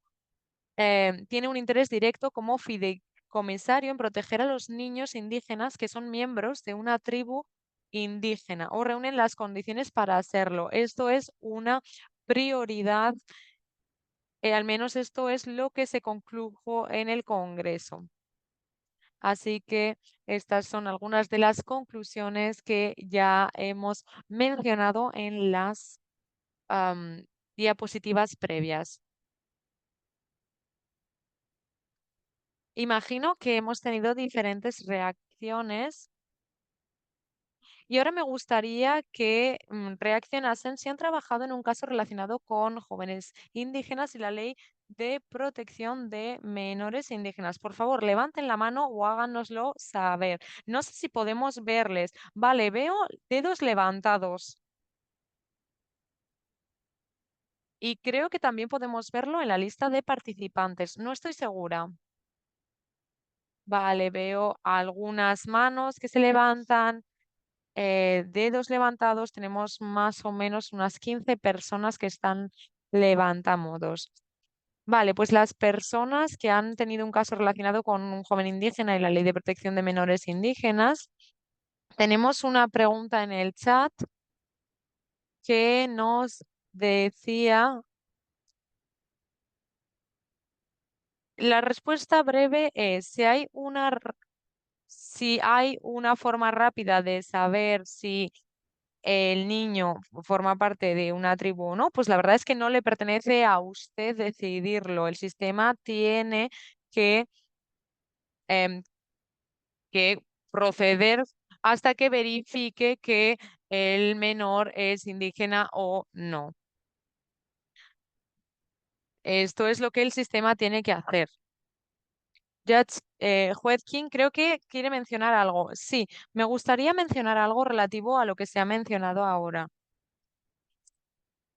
tiene un interés directo como fideicomisario en proteger a los niños indígenas que son miembros de una tribu indígena o reúnen las condiciones para hacerlo. Esto es una prioridad, al menos esto es lo que se concluyó en el Congreso. Así que estas son algunas de las conclusiones que ya hemos mencionado en las diapositivas previas. Imagino que hemos tenido diferentes reacciones y ahora me gustaría que reaccionasen si han trabajado en un caso relacionado con jóvenes indígenas y la ley de protección de menores indígenas. Por favor, levanten la mano o háganoslo saber. No sé si podemos verles. Vale, veo dedos levantados y creo que también podemos verlo en la lista de participantes. No estoy segura. Vale, veo algunas manos que se levantan. Dedos levantados, tenemos más o menos unas 15 personas que están levantamodos. Vale, pues las personas que han tenido un caso relacionado con un joven indígena y la ley de protección de menores indígenas, tenemos una pregunta en el chat que nos decía, la respuesta breve es, si hay una forma rápida de saber si el niño forma parte de una tribu o no, pues la verdad es que no le pertenece a usted decidirlo. El sistema tiene que, em, que proceder hasta que verifique que el menor es indígena o no. Esto es lo que el sistema tiene que hacer. Judge Juez King creo que quiere mencionar algo. Sí, me gustaría mencionar algo relativo a lo que se ha mencionado ahora.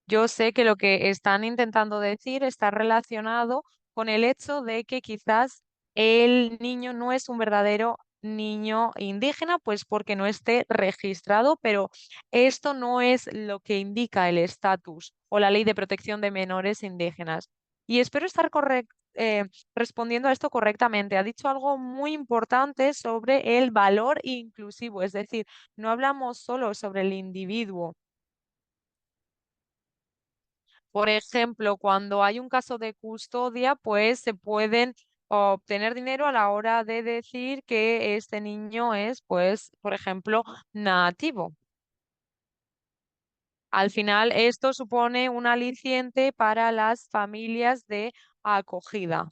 Yo sé que lo que están intentando decir está relacionado con el hecho de que quizás el niño no es un verdadero niño indígena, pues porque no esté registrado, pero esto no es lo que indica el estatus o la ley de protección de menores indígenas. Y espero estar respondiendo a esto correctamente. Ha dicho algo muy importante sobre el valor inclusivo, es decir, no hablamos solo sobre el individuo. Por ejemplo, cuando hay un caso de custodia, pues se pueden obtener dinero a la hora de decir que este niño es, pues, por ejemplo, nativo. Al final, esto supone un aliciente para las familias de acogida.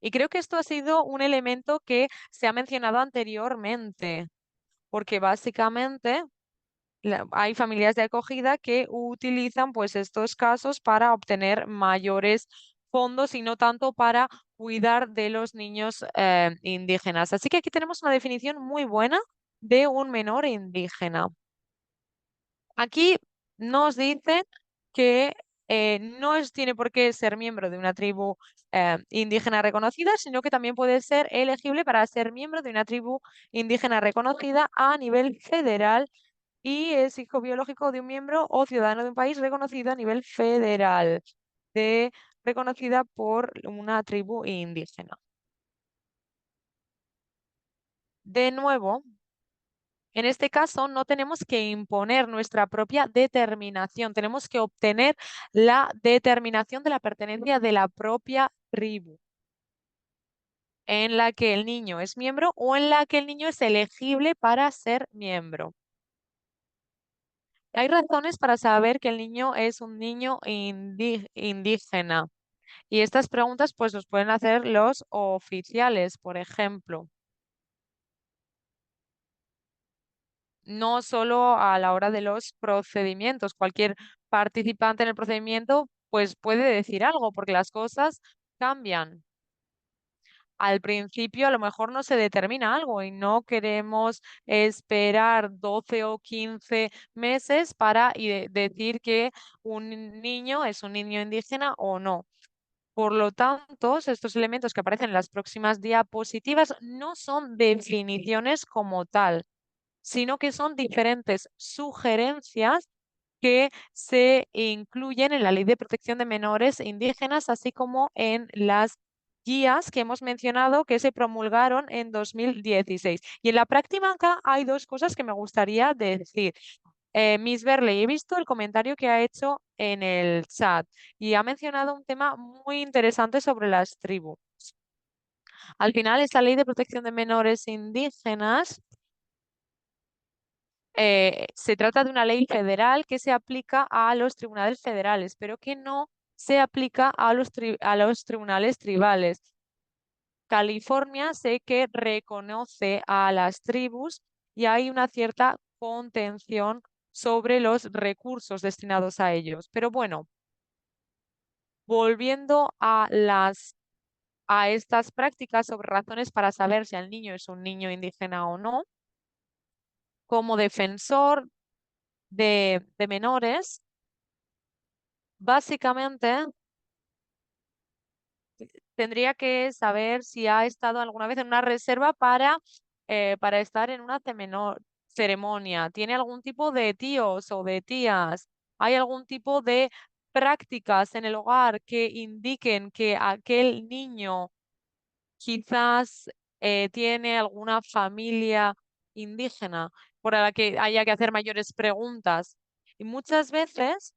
Y creo que esto ha sido un elemento que se ha mencionado anteriormente, porque básicamente hay familias de acogida que utilizan pues estos casos para obtener mayores fondos y no tanto para cuidar de los niños indígenas. Así que aquí tenemos una definición muy buena de un menor indígena. Aquí nos dicen que tiene por qué ser miembro de una tribu indígena reconocida, sino que también puede ser elegible para ser miembro de una tribu indígena reconocida a nivel federal y es hijo biológico de un miembro o ciudadano de un país reconocido a nivel federal, reconocida por una tribu indígena. De nuevo, en este caso no tenemos que imponer nuestra propia determinación, tenemos que obtener la determinación de la pertenencia de la propia tribu en la que el niño es miembro o en la que el niño es elegible para ser miembro. Hay razones para saber que el niño es un niño indígena. Y estas preguntas pues los pueden hacer los oficiales, por ejemplo, no solo a la hora de los procedimientos. Cualquier participante en el procedimiento pues puede decir algo porque las cosas cambian. Al principio a lo mejor no se determina algo y no queremos esperar 12 o 15 meses para decir que un niño es un niño indígena o no. Por lo tanto, estos elementos que aparecen en las próximas diapositivas no son definiciones como tal, sino que son diferentes sugerencias que se incluyen en la Ley de Protección de Menores Indígenas, así como en las guías que hemos mencionado que se promulgaron en 2016. Y en la práctica hay dos cosas que me gustaría decir. Miss Berley, he visto el comentario que ha hecho en el chat y ha mencionado un tema muy interesante sobre las tribus. Al final, esta ley de protección de menores indígenas se trata de una ley federal que se aplica a los tribunales federales, pero que no se aplica a a los tribunales tribales. California sé que reconoce a las tribus y hay una cierta contención sobre los recursos destinados a ellos. Pero bueno, volviendo a estas prácticas sobre razones para saber si el niño es un niño indígena o no, como defensor de menores, básicamente tendría que saber si ha estado alguna vez en una reserva para estar en una ceremonia. ¿Tiene algún tipo de tíos o de tías? ¿Hay algún tipo de prácticas en el hogar que indiquen que aquel niño quizás tiene alguna familia indígena por la que haya que hacer mayores preguntas? Y muchas veces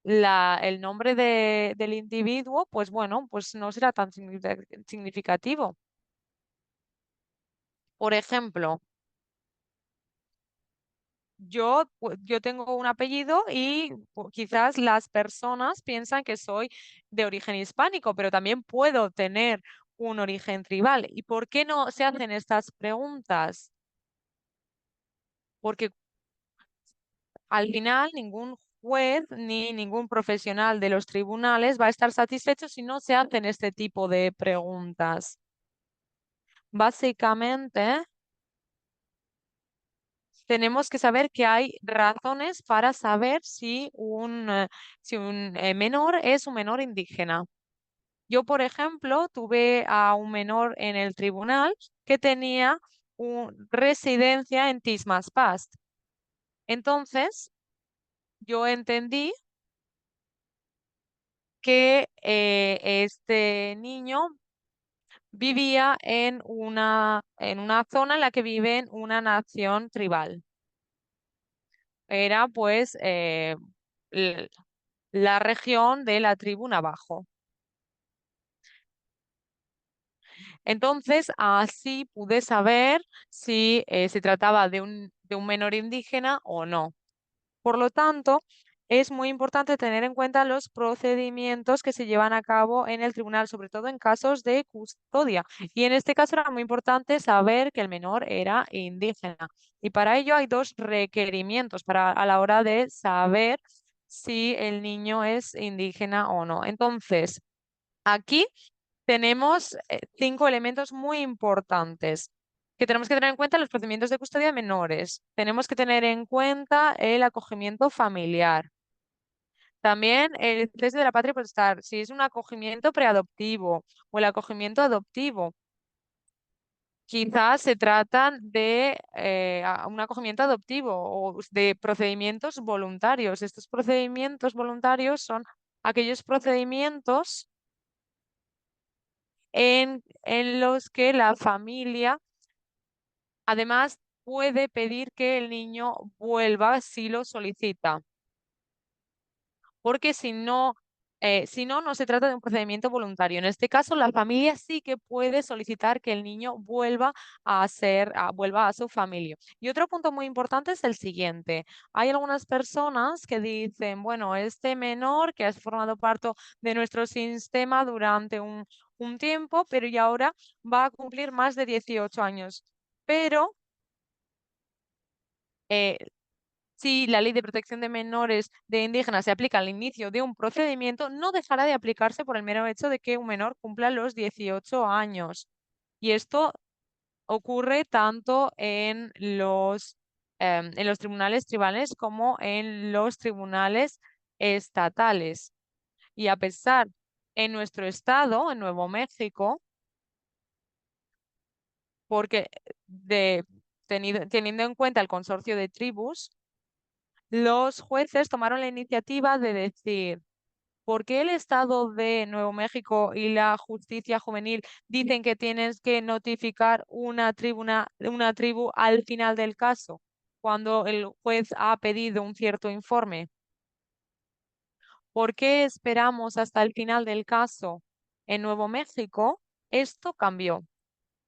el nombre del individuo, pues bueno, pues no será tan significativo. Por ejemplo, yo tengo un apellido y quizás las personas piensan que soy de origen hispánico, pero también puedo tener un origen tribal. ¿Y por qué no se hacen estas preguntas? Porque al final ningún juez ni ningún profesional de los tribunales va a estar satisfecho si no se hacen este tipo de preguntas. Básicamente, tenemos que saber que hay razones para saber si un menor es un menor indígena. Yo, por ejemplo, tuve a un menor en el tribunal que tenía residencia en Tismas Past. Entonces, yo entendí que este niño vivía en una zona en la que vive una nación tribal. Era pues l- la región de la tribu Navajo. Entonces, así pude saber si se trataba de un menor indígena o no. Por lo tanto, es muy importante tener en cuenta los procedimientos que se llevan a cabo en el tribunal, sobre todo en casos de custodia. Y en este caso era muy importante saber que el menor era indígena. Y para ello hay dos requerimientos para a la hora de saber si el niño es indígena o no. Entonces, aquí tenemos cinco elementos muy importantes que tenemos que tener en cuenta en los procedimientos de custodia de menores. Tenemos que tener en cuenta el acogimiento familiar. También el cese de la patria potestad, si es un acogimiento preadoptivo o el acogimiento adoptivo. Quizás se tratan de un acogimiento adoptivo o de procedimientos voluntarios. Estos procedimientos voluntarios son aquellos procedimientos en los que la familia además puede pedir que el niño vuelva si lo solicita, porque si no, no se trata de un procedimiento voluntario. En este caso, la familia sí que puede solicitar que el niño vuelva a su familia. Y otro punto muy importante es el siguiente. Hay algunas personas que dicen, bueno, este menor que ha formado parte de nuestro sistema durante un tiempo, pero y ahora va a cumplir más de 18 años. Pero eh, si la ley de protección de menores de indígenas se aplica al inicio de un procedimiento, no dejará de aplicarse por el mero hecho de que un menor cumpla los 18 años. Y esto ocurre tanto en los tribunales tribales como en los tribunales estatales. Y a pesar, en nuestro estado, en Nuevo México, porque teniendo en cuenta el consorcio de tribus, los jueces tomaron la iniciativa de decir, ¿por qué el Estado de Nuevo México y la justicia juvenil dicen que tienes que notificar una tribu al final del caso, cuando el juez ha pedido un cierto informe? ¿Por qué esperamos hasta el final del caso? En Nuevo México, esto cambió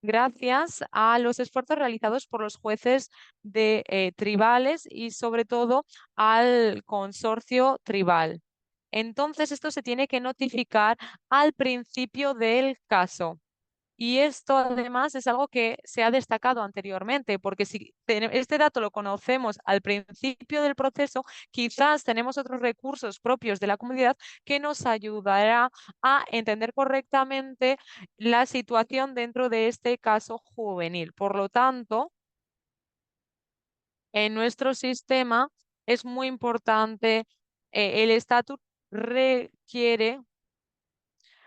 gracias a los esfuerzos realizados por los jueces de tribales y sobre todo al consorcio tribal. Entonces, esto se tiene que notificar al principio del caso. Y esto además es algo que se ha destacado anteriormente, porque si este dato lo conocemos al principio del proceso, quizás tenemos otros recursos propios de la comunidad que nos ayudará a entender correctamente la situación dentro de este caso juvenil. Por lo tanto, en nuestro sistema es muy importante, el estatus requiere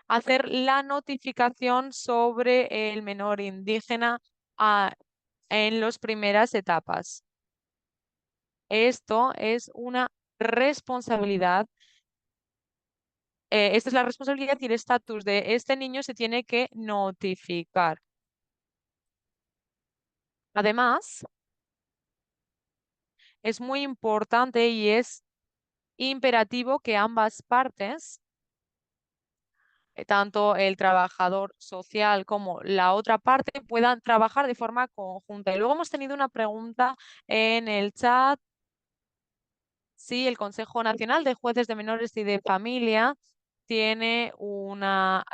hacer la notificación sobre el menor indígena ah, en las primeras etapas. Esto es una responsabilidad, esta es la responsabilidad y el estatus de este niño se tiene que notificar. Además, es muy importante y es imperativo que ambas partes, tanto el trabajador social como la otra parte, puedan trabajar de forma conjunta. Y luego hemos tenido una pregunta en el chat. Sí, el Consejo Nacional de Jueces de Menores y de Familia tiene una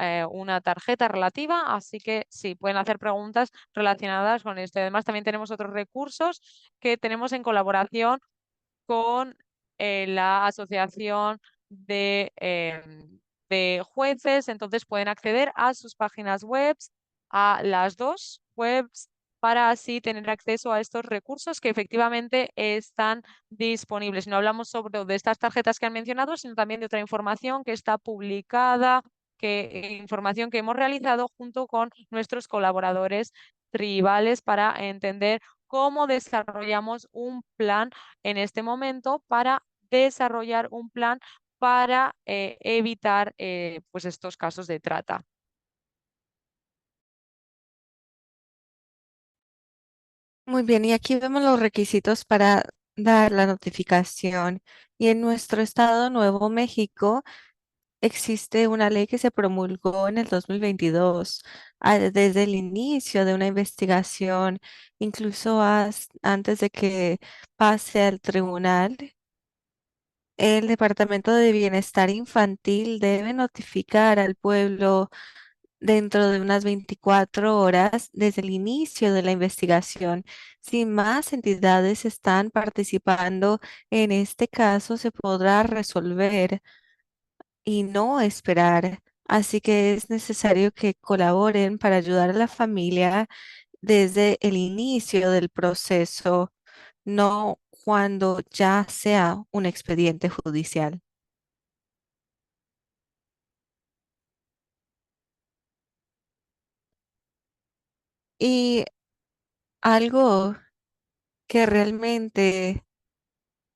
tarjeta relativa, así que sí, pueden hacer preguntas relacionadas con esto. Y además también tenemos otros recursos que tenemos en colaboración con la Asociación de Jueces, entonces pueden acceder a sus páginas web, a las dos webs, para así tener acceso a estos recursos que efectivamente están disponibles. No hablamos sobre de estas tarjetas que han mencionado, sino también de otra información que está publicada, información que hemos realizado junto con nuestros colaboradores tribales para entender cómo desarrollamos un plan en este momento para desarrollar un plan para evitar pues estos casos de trata. Muy bien, y aquí vemos los requisitos para dar la notificación. Y en nuestro estado, Nuevo México, existe una ley que se promulgó en el 2022, desde el inicio de una investigación, incluso antes de que pase al tribunal. El Departamento de Bienestar Infantil debe notificar al pueblo dentro de unas 24 horas desde el inicio de la investigación. Si más entidades están participando en este caso, se podrá resolver y no esperar. Así que es necesario que colaboren para ayudar a la familia desde el inicio del proceso, no cuando ya sea un expediente judicial. Y algo que realmente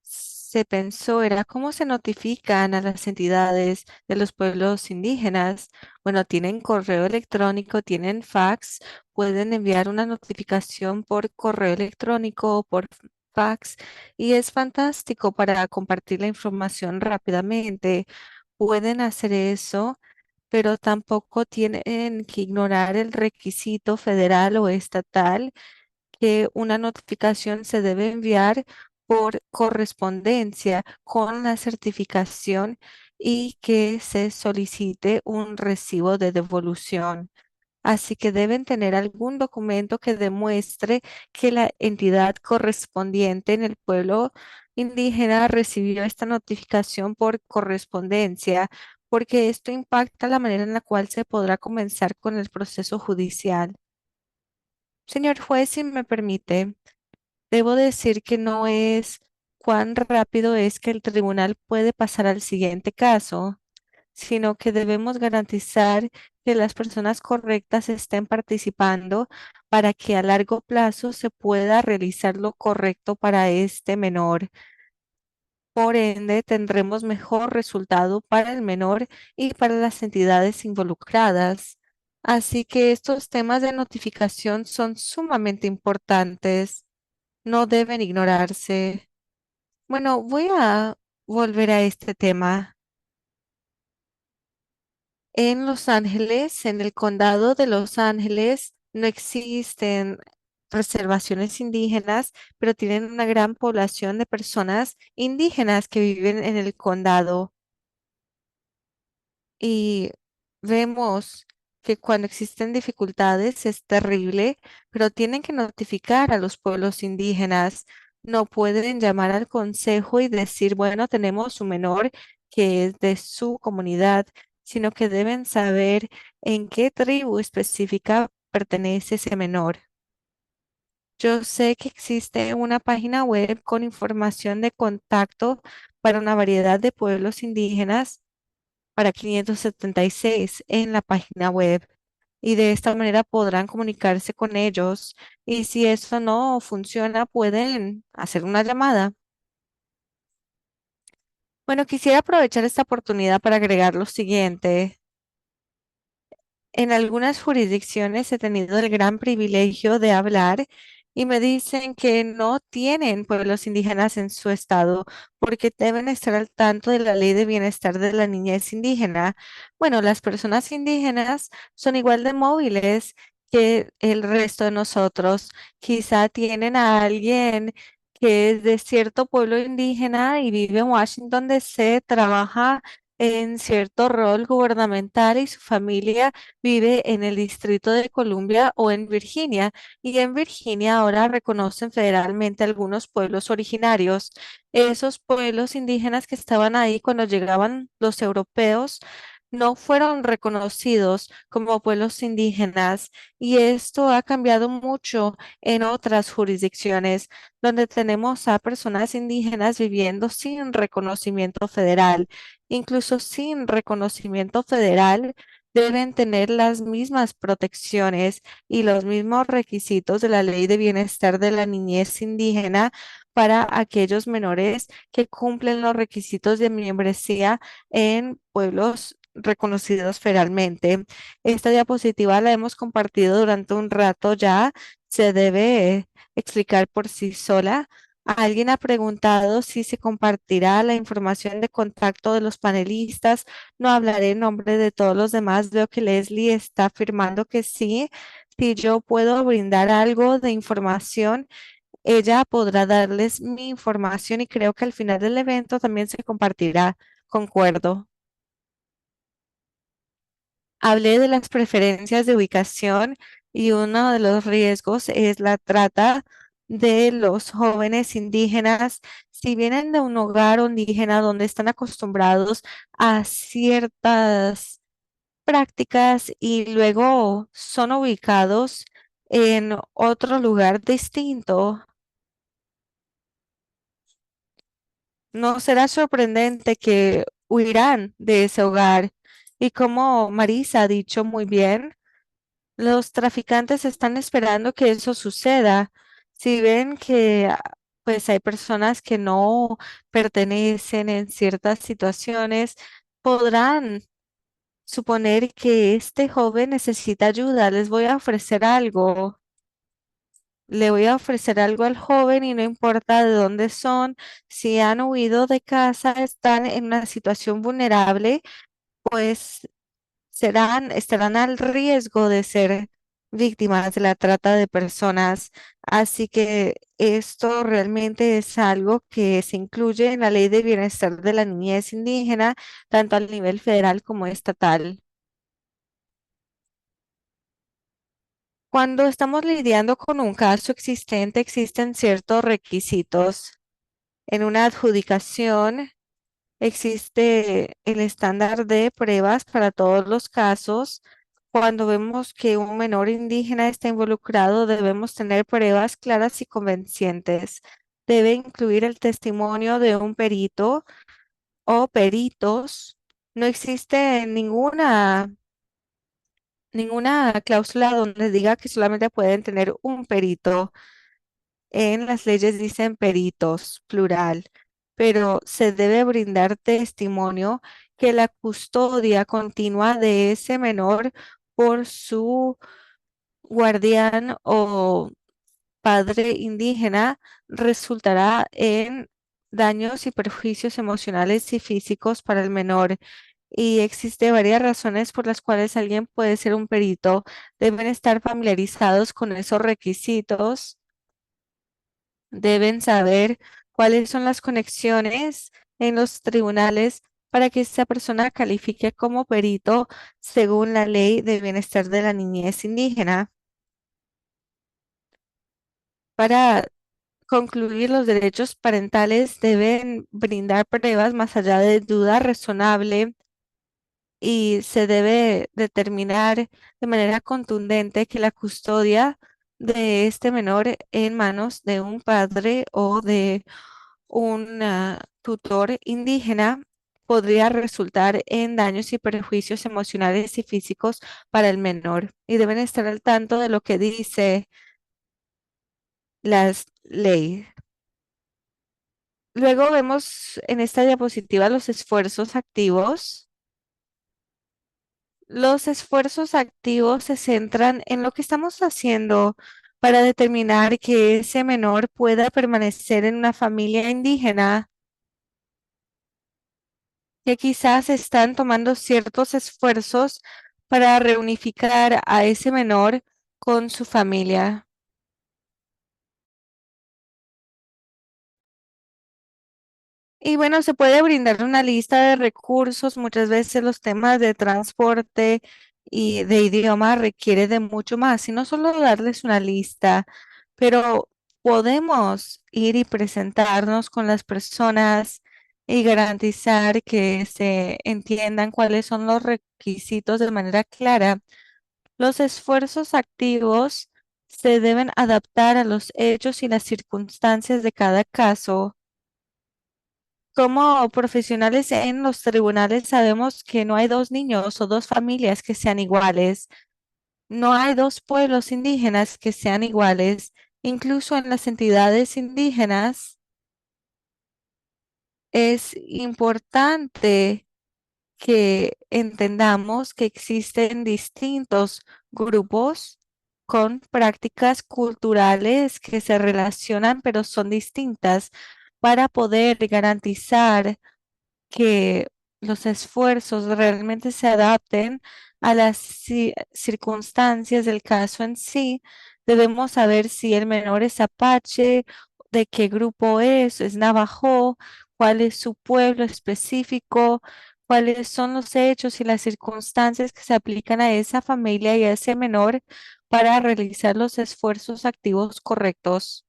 se pensó era cómo se notifican a las entidades de los pueblos indígenas. Bueno, tienen correo electrónico, tienen fax, pueden enviar una notificación por correo electrónico o por fax y es fantástico para compartir la información rápidamente. Pueden hacer eso, pero tampoco tienen que ignorar el requisito federal o estatal que una notificación se debe enviar por correspondencia con la certificación y que se solicite un recibo de devolución. Así que deben tener algún documento que demuestre que la entidad correspondiente en el pueblo indígena recibió esta notificación por correspondencia, porque esto impacta la manera en la cual se podrá comenzar con el proceso judicial. Señor juez, si me permite, debo decir que no es cuán rápido es que el tribunal puede pasar al siguiente caso, sino que debemos garantizar que las personas correctas estén participando para que a largo plazo se pueda realizar lo correcto para este menor. Por ende, tendremos mejor resultado para el menor y para las entidades involucradas. Así que estos temas de notificación son sumamente importantes, no deben ignorarse. Bueno, voy a volver a este tema. En Los Ángeles, en el condado de Los Ángeles, no existen reservaciones indígenas, pero tienen una gran población de personas indígenas que viven en el condado. Y vemos que cuando existen dificultades es terrible, pero tienen que notificar a los pueblos indígenas. No pueden llamar al consejo y decir, bueno, tenemos un menor que es de su comunidad, sino que deben saber en qué tribu específica pertenece ese menor. Yo sé que existe una página web con información de contacto para una variedad de pueblos indígenas para 576 en la página web y de esta manera podrán comunicarse con ellos y si eso no funciona pueden hacer una llamada. Bueno, quisiera aprovechar esta oportunidad para agregar lo siguiente. En algunas jurisdicciones he tenido el gran privilegio de hablar y me dicen que no tienen pueblos indígenas en su estado porque deben estar al tanto de la ley de bienestar de la niñez indígena. Bueno, las personas indígenas son igual de móviles que el resto de nosotros. Quizá tienen a alguien que es de cierto pueblo indígena y vive en Washington, D.C., trabaja en cierto rol gubernamental y su familia vive en el Distrito de Columbia o en Virginia, y en Virginia ahora reconocen federalmente algunos pueblos originarios. Esos pueblos indígenas que estaban ahí cuando llegaban los europeos no fueron reconocidos como pueblos indígenas y esto ha cambiado mucho en otras jurisdicciones donde tenemos a personas indígenas viviendo sin reconocimiento federal, incluso sin reconocimiento federal deben tener las mismas protecciones y los mismos requisitos de la Ley de Bienestar de la Niñez Indígena para aquellos menores que cumplen los requisitos de membresía en pueblos reconocidos federalmente. Esta diapositiva la hemos compartido durante un rato ya, se debe explicar por sí sola. Alguien ha preguntado si se compartirá la información de contacto de los panelistas. No hablaré en nombre de todos los demás. Veo que Leslie está afirmando que sí. Si yo puedo brindar algo de información ella podrá darles mi información y creo que al final del evento también se compartirá. Concuerdo. Hablé de las preferencias de ubicación y uno de los riesgos es la trata de los jóvenes indígenas. Si vienen de un hogar indígena donde están acostumbrados a ciertas prácticas y luego son ubicados en otro lugar distinto, no será sorprendente que huirán de ese hogar. Y como Marisa ha dicho muy bien, los traficantes están esperando que eso suceda. Si ven que pues hay personas que no pertenecen en ciertas situaciones, podrán suponer que este joven necesita ayuda. Les voy a ofrecer algo. Le voy a ofrecer algo al joven y no importa de dónde son, si han huido de casa, están en una situación vulnerable, pues estarán al riesgo de ser víctimas de la trata de personas. Así que esto realmente es algo que se incluye en la Ley de Bienestar de la Niñez Indígena, tanto a nivel federal como estatal. Cuando estamos lidiando con un caso existente, existen ciertos requisitos. En una adjudicación existe el estándar de pruebas para todos los casos. Cuando vemos que un menor indígena está involucrado, debemos tener pruebas claras y convincentes. Debe incluir el testimonio de un perito o peritos. No existe ninguna cláusula donde diga que solamente pueden tener un perito. En las leyes dicen peritos, plural, pero se debe brindar testimonio que la custodia continua de ese menor por su guardián o padre indígena resultará en daños y perjuicios emocionales y físicos para el menor. Y existe varias razones por las cuales alguien puede ser un perito. Deben estar familiarizados con esos requisitos, deben saber cuáles son las conexiones en los tribunales para que esta persona califique como perito según la Ley de Bienestar de la Niñez Indígena. Para concluir, los derechos parentales deben brindar pruebas más allá de duda razonable y se debe determinar de manera contundente que la custodia de este menor en manos de un padre o de un tutor indígena podría resultar en daños y perjuicios emocionales y físicos para el menor y deben estar al tanto de lo que dice las leyes. Luego vemos en esta diapositiva los esfuerzos activos. Los esfuerzos activos se centran en lo que estamos haciendo para determinar que ese menor pueda permanecer en una familia indígena, que quizás están tomando ciertos esfuerzos para reunificar a ese menor con su familia. Y bueno, se puede brindar una lista de recursos. Muchas veces los temas de transporte y de idioma requiere de mucho más, y no solo darles una lista, pero podemos ir y presentarnos con las personas y garantizar que se entiendan cuáles son los requisitos de manera clara. Los esfuerzos activos se deben adaptar a los hechos y las circunstancias de cada caso. Como profesionales en los tribunales sabemos que no hay dos niños o dos familias que sean iguales, no hay dos pueblos indígenas que sean iguales. Incluso en las entidades indígenas es importante que entendamos que existen distintos grupos con prácticas culturales que se relacionan pero son distintas para poder garantizar que los esfuerzos realmente se adapten a las circunstancias del caso en sí. Debemos saber si el menor es apache, de qué grupo es navajo, cuál es su pueblo específico, cuáles son los hechos y las circunstancias que se aplican a esa familia y a ese menor para realizar los esfuerzos activos correctos.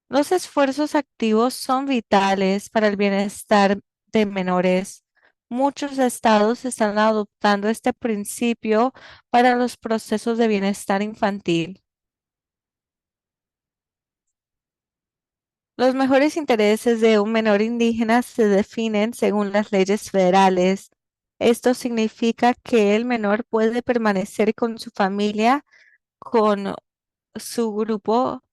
Los esfuerzos activos son vitales para el bienestar de menores. Muchos estados están adoptando este principio para los procesos de bienestar infantil. Los mejores intereses de un menor indígena se definen según las leyes federales. Esto significa que el menor puede permanecer con su familia, con su grupo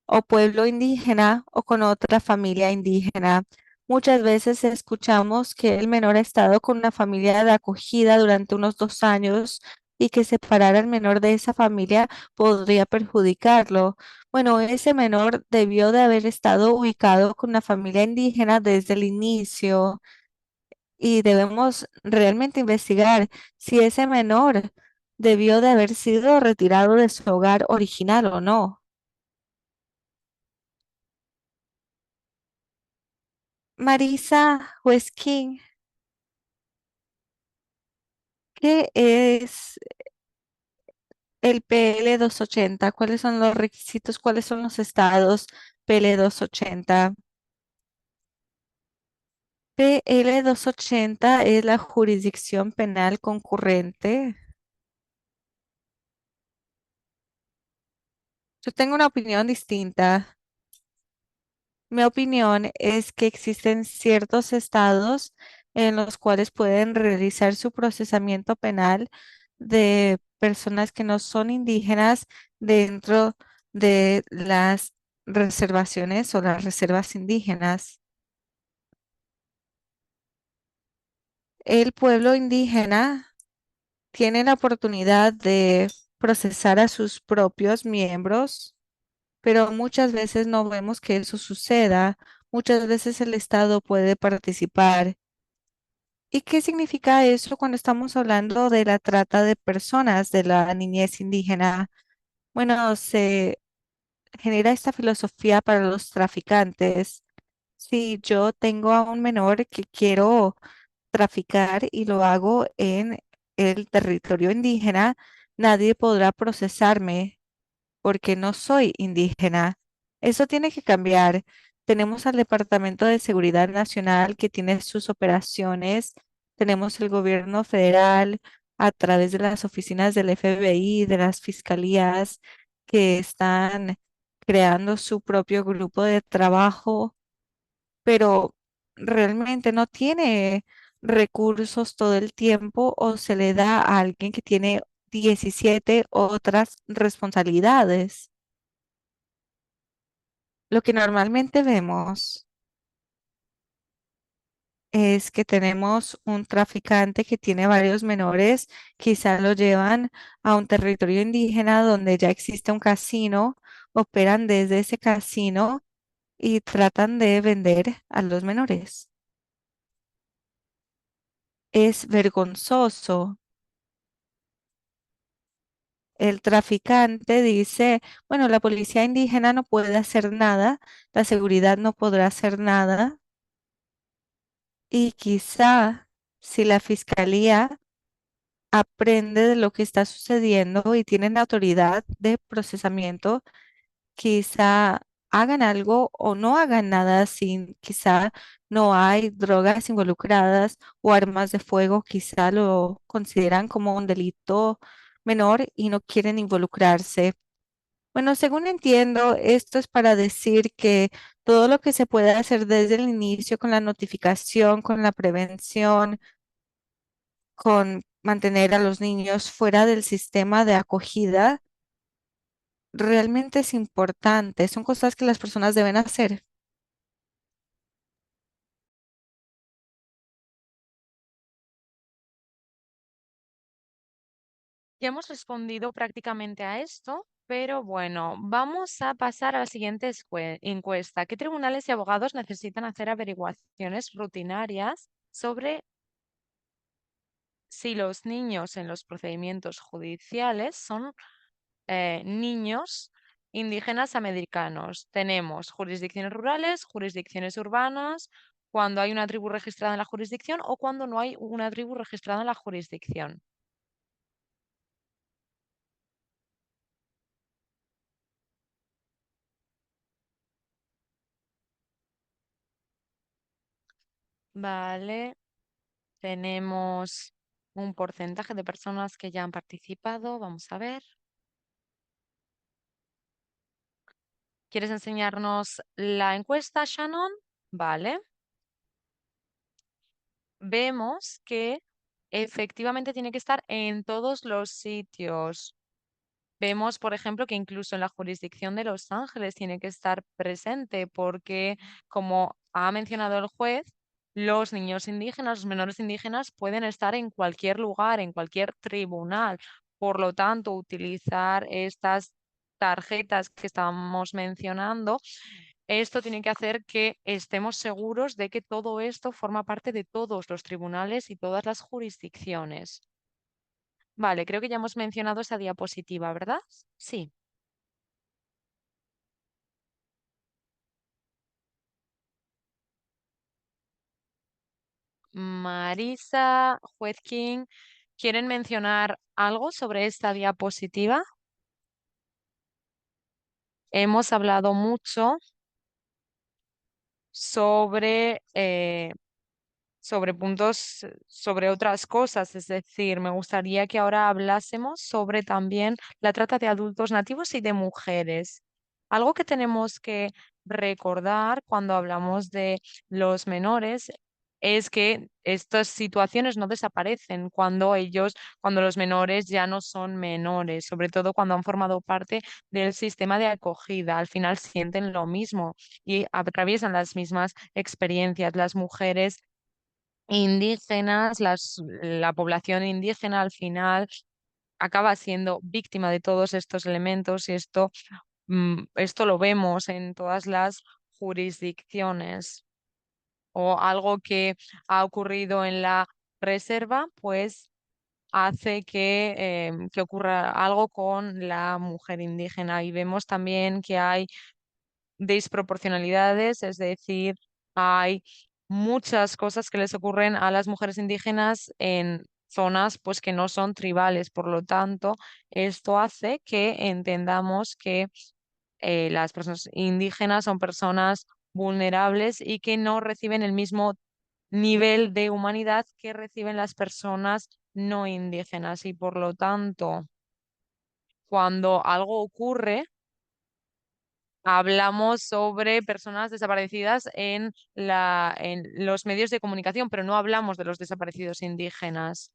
o pueblo indígena o con otra familia indígena. Muchas veces escuchamos que el menor ha estado con una familia de acogida durante unos 2 años y que separar al menor de esa familia podría perjudicarlo. Bueno, ese menor debió de haber estado ubicado con una familia indígena desde el inicio y debemos realmente investigar si ese menor debió de haber sido retirado de su hogar original o no. Marisa Huesquín, ¿qué es el PL 280? ¿Cuáles son los requisitos? ¿Cuáles son los estados PL 280? PL 280 es la jurisdicción penal concurrente. Yo tengo una opinión distinta. Mi opinión es que existen ciertos estados en los cuales pueden realizar su procesamiento penal de personas que no son indígenas dentro de las reservaciones o las reservas indígenas. El pueblo indígena tiene la oportunidad de procesar a sus propios miembros, pero muchas veces no vemos que eso suceda. Muchas veces el Estado puede participar. ¿Y qué significa eso cuando estamos hablando de la trata de personas, de la niñez indígena? Bueno, se genera esta filosofía para los traficantes. Si yo tengo a un menor que quiero traficar y lo hago en el territorio indígena, nadie podrá procesarme porque no soy indígena. Eso tiene que cambiar. Tenemos al Departamento de Seguridad Nacional que tiene sus operaciones, tenemos el gobierno federal a través de las oficinas del FBI, de las fiscalías que están creando su propio grupo de trabajo, pero realmente no tiene recursos todo el tiempo o se le da a alguien que tiene 17 otras responsabilidades. Lo que normalmente vemos es que tenemos un traficante que tiene varios menores, quizá lo llevan a un territorio indígena donde ya existe un casino, operan desde ese casino y tratan de vender a los menores. Es vergonzoso. El traficante dice, bueno, la policía indígena no puede hacer nada, la seguridad no podrá hacer nada y quizá si la fiscalía aprende de lo que está sucediendo y tienen autoridad de procesamiento, quizá hagan algo o no hagan nada sin, quizá no hay drogas involucradas o armas de fuego, quizá lo consideran como un delito menor y no quieren involucrarse. Bueno, según entiendo, esto es para decir que todo lo que se puede hacer desde el inicio con la notificación, con la prevención, con mantener a los niños fuera del sistema de acogida, realmente es importante. Son cosas que las personas deben hacer. Ya hemos respondido prácticamente a esto, pero bueno, vamos a pasar a la siguiente encuesta. ¿Qué tribunales y abogados necesitan hacer averiguaciones rutinarias sobre si los niños en los procedimientos judiciales son niños indígenas americanos. Tenemos jurisdicciones rurales, jurisdicciones urbanas, cuando hay una tribu registrada en la jurisdicción o cuando no hay una tribu registrada en la jurisdicción. Vale, tenemos un porcentaje de personas que ya han participado. Vamos a ver. ¿Quieres enseñarnos la encuesta, Shannon? Vale. Vemos que efectivamente tiene que estar en todos los sitios. Vemos, por ejemplo, que incluso en la jurisdicción de Los Ángeles tiene que estar presente porque, como ha mencionado el juez, los niños indígenas, los menores indígenas pueden estar en cualquier lugar, en cualquier tribunal. Por lo tanto, utilizar estas tarjetas que estábamos mencionando, esto tiene que hacer que estemos seguros de que todo esto forma parte de todos los tribunales y todas las jurisdicciones. Vale, creo que ya hemos mencionado esa diapositiva, ¿verdad? Sí. Marisa, Juez King, ¿quieren mencionar algo sobre esta diapositiva? Hemos hablado mucho sobre, sobre puntos, sobre otras cosas, es decir, me gustaría que ahora hablásemos sobre también la trata de adultos nativos y de mujeres. Algo que tenemos que recordar cuando hablamos de los menores es que estas situaciones no desaparecen cuando cuando los menores ya no son menores, sobre todo cuando han formado parte del sistema de acogida. Al final sienten lo mismo y atraviesan las mismas experiencias. Las mujeres indígenas, la población indígena al final acaba siendo víctima de todos estos elementos y esto lo vemos en todas las jurisdicciones o algo que ha ocurrido en la reserva, pues hace que ocurra algo con la mujer indígena. Y vemos también que hay disproporcionalidades, es decir, hay muchas cosas que les ocurren a las mujeres indígenas en zonas pues que no son tribales. Por lo tanto, esto hace que entendamos que las personas indígenas son personas vulnerables y que no reciben el mismo nivel de humanidad que reciben las personas no indígenas. Y por lo tanto, cuando algo ocurre, hablamos sobre personas desaparecidas en los medios de comunicación, pero no hablamos de los desaparecidos indígenas.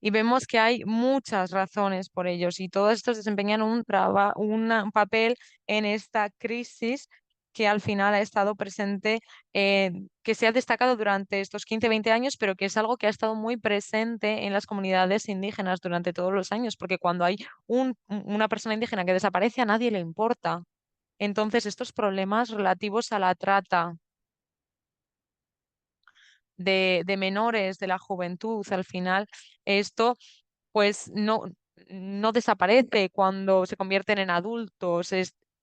Y vemos que hay muchas razones por ellos y todos estos desempeñan un papel en esta crisis que al final ha estado presente, que se ha destacado durante estos 15, 20 años, pero que es algo que ha estado muy presente en las comunidades indígenas durante todos los años, porque cuando hay una persona indígena que desaparece, a nadie le importa. Entonces, estos problemas relativos a la trata de menores, de la juventud, al final, esto pues no desaparece cuando se convierten en adultos,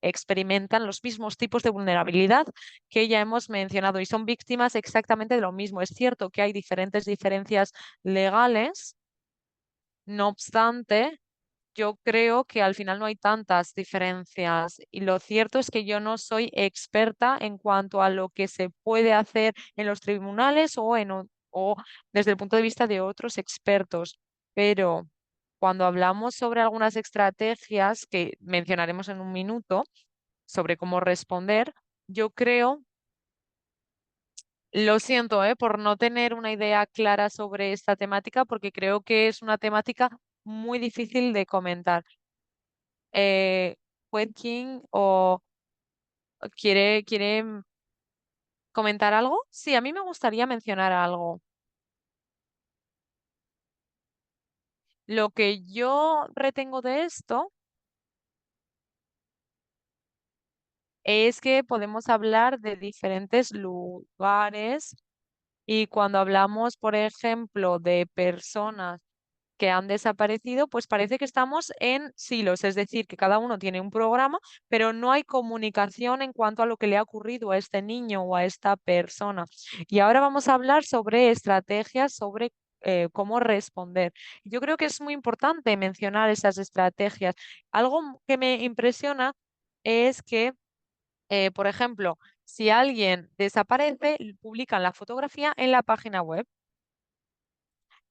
experimentan los mismos tipos de vulnerabilidad que ya hemos mencionado y son víctimas exactamente de lo mismo. Es cierto que hay diferentes diferencias legales, no obstante. Yo creo que al final no hay tantas diferencias y lo cierto es que yo no soy experta en cuanto a lo que se puede hacer en los tribunales o desde el punto de vista de otros expertos, pero cuando hablamos sobre algunas estrategias que mencionaremos en un minuto sobre cómo responder, yo creo, lo siento, por no tener una idea clara sobre esta temática porque creo que es una temática muy difícil de comentar. eh, King o quiere comentar algo. Sí, a mí me gustaría mencionar algo. Lo que yo retengo de esto es que podemos hablar de diferentes lugares y cuando hablamos, por ejemplo, de personas que han desaparecido, pues parece que estamos en silos, es decir, que cada uno tiene un programa, pero no hay comunicación en cuanto a lo que le ha ocurrido a este niño o a esta persona. Y ahora vamos a hablar sobre estrategias, sobre cómo responder. Yo creo que es muy importante mencionar esas estrategias. Algo que me impresiona es que, por ejemplo, si alguien desaparece, publican la fotografía en la página web.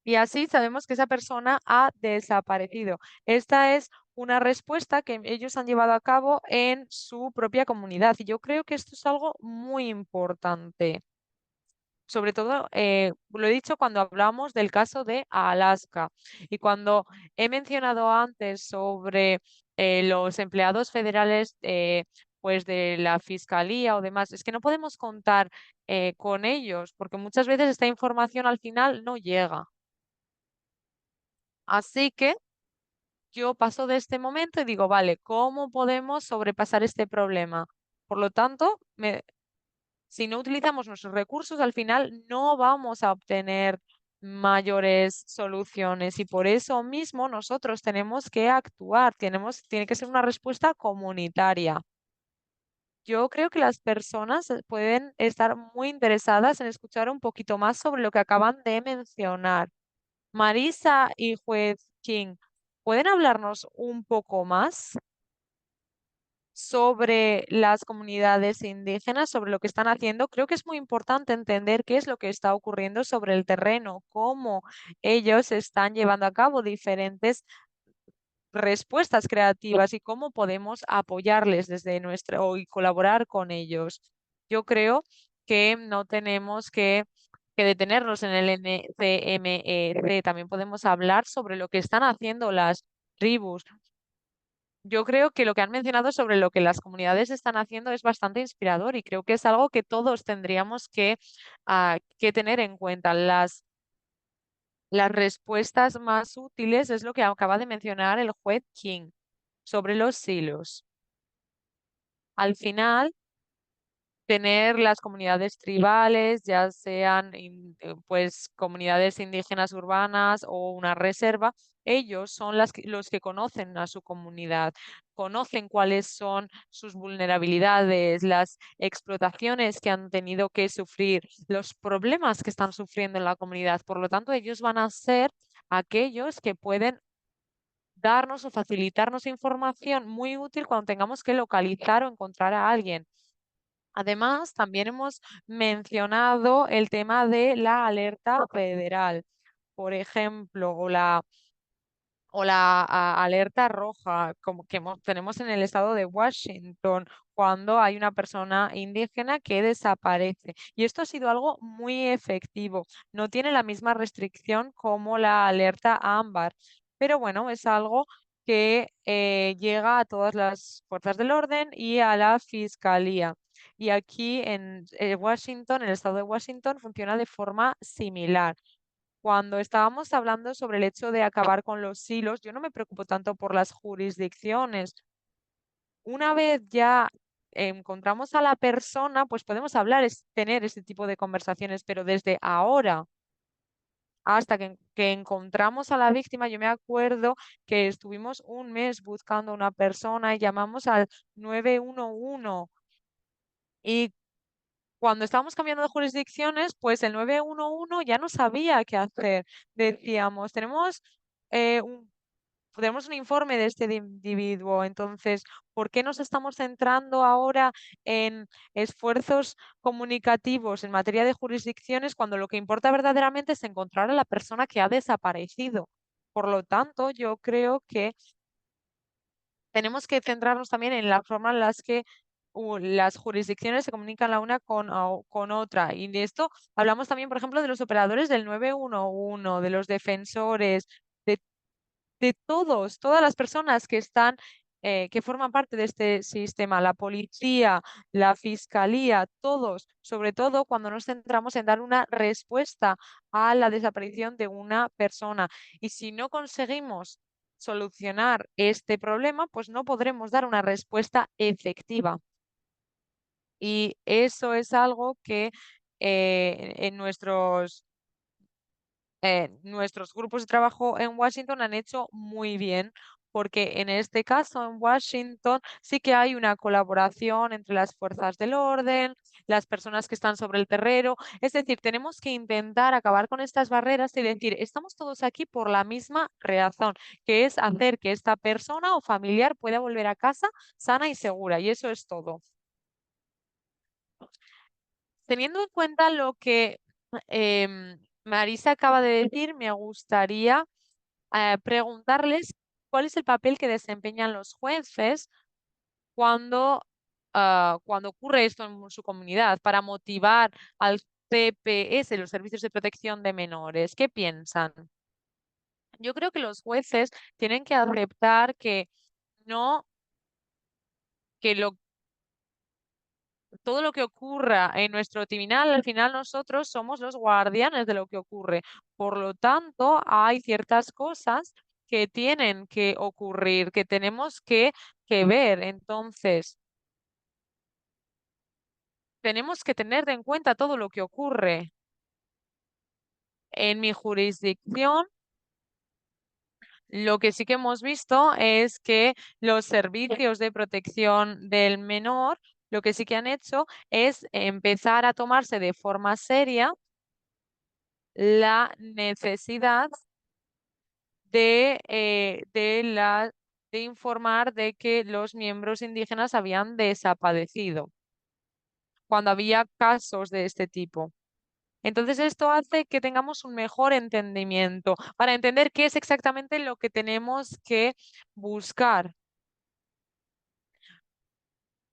Y así sabemos que esa persona ha desaparecido. Esta es una respuesta que ellos han llevado a cabo en su propia comunidad. Y yo creo que esto es algo muy importante. Sobre todo, lo he dicho cuando hablamos del caso de Alaska y cuando he mencionado antes sobre los empleados federales pues de la fiscalía o demás, es que no podemos contar con ellos porque muchas veces esta información al final no llega. Así que yo paso de este momento y digo, vale, ¿cómo podemos sobrepasar este problema? Por lo tanto, si no utilizamos nuestros recursos, al final no vamos a obtener mayores soluciones y por eso mismo nosotros tenemos que actuar, tiene que ser una respuesta comunitaria. Yo creo que las personas pueden estar muy interesadas en escuchar un poquito más sobre lo que acaban de mencionar. Marisa y Juez King, ¿pueden hablarnos un poco más sobre las comunidades indígenas, sobre lo que están haciendo? Creo que es muy importante entender qué es lo que está ocurriendo sobre el terreno, cómo ellos están llevando a cabo diferentes respuestas creativas y cómo podemos apoyarles desde nuestro y colaborar con ellos. Yo creo que no tenemos que detenernos en el NCMEC. También podemos hablar sobre lo que están haciendo las tribus. Yo creo que lo que han mencionado sobre lo que las comunidades están haciendo es bastante inspirador y creo que es algo que todos tendríamos que tener en cuenta. Las respuestas más útiles es lo que acaba de mencionar el juez King sobre los silos. Al final, tener las comunidades tribales, ya sean pues comunidades indígenas urbanas o una reserva, ellos son los que conocen a su comunidad, conocen cuáles son sus vulnerabilidades, las explotaciones que han tenido que sufrir, los problemas que están sufriendo en la comunidad. Por lo tanto, ellos van a ser aquellos que pueden darnos o facilitarnos información muy útil cuando tengamos que localizar o encontrar a alguien. Además, también hemos mencionado el tema de la alerta federal, por ejemplo, o la alerta roja, como que tenemos en el estado de Washington, cuando hay una persona indígena que desaparece. Y esto ha sido algo muy efectivo. No tiene la misma restricción como la alerta ámbar, pero bueno, es algo que llega a todas las fuerzas del orden y a la fiscalía. Y aquí en Washington, en el estado de Washington, funciona de forma similar. Cuando estábamos hablando sobre el hecho de acabar con los silos, yo no me preocupo tanto por las jurisdicciones. Una vez ya encontramos a la persona, pues podemos hablar, tener ese tipo de conversaciones, pero desde ahora hasta que encontramos a la víctima, yo me acuerdo que estuvimos un mes buscando a una persona y llamamos al 911 y cuando estábamos cambiando de jurisdicciones, pues el 911 ya no sabía qué hacer. Decíamos, eh, un, tenemos un informe de este individuo, entonces, ¿por qué nos estamos centrando ahora en esfuerzos comunicativos en materia de jurisdicciones cuando lo que importa verdaderamente es encontrar a la persona que ha desaparecido? Por lo tanto, yo creo que tenemos que centrarnos también en la forma en las que las jurisdicciones se comunican la una con otra. Y de esto hablamos también, por ejemplo, de los operadores del 911, de los defensores, de, de todas las personas que están, que forman parte de este sistema, la policía, la fiscalía, todos, sobre todo cuando nos centramos en dar una respuesta a la desaparición de una persona. Y si no conseguimos solucionar este problema, pues no podremos dar una respuesta efectiva. Y eso es algo que en nuestros nuestros grupos de trabajo en Washington han hecho muy bien, porque en este caso en Washington sí que hay una colaboración entre las fuerzas del orden, las personas que están sobre el terreno. Es decir, tenemos que intentar acabar con estas barreras y decir, estamos todos aquí por la misma razón, que es hacer que esta persona o familiar pueda volver a casa sana y segura. Y eso es todo. Teniendo en cuenta lo que Marisa acaba de decir, me gustaría preguntarles cuál es el papel que desempeñan los jueces cuando, cuando ocurre esto en su comunidad para motivar al CPS, los servicios de protección de menores. ¿Qué piensan? Yo creo que los jueces tienen que aceptar que no, que todo lo que ocurra en nuestro tribunal, al final nosotros somos los guardianes de lo que ocurre. Por lo tanto, hay ciertas cosas que tienen que ocurrir, que tenemos que ver. Entonces, tenemos que tener en cuenta todo lo que ocurre. En mi jurisdicción, lo que sí que hemos visto es que los servicios de protección del menor, lo que sí que han hecho es empezar a tomarse de forma seria la necesidad de informar de que los miembros indígenas habían desaparecido cuando había casos de este tipo. Entonces, esto hace que tengamos un mejor entendimiento para entender qué es exactamente lo que tenemos que buscar.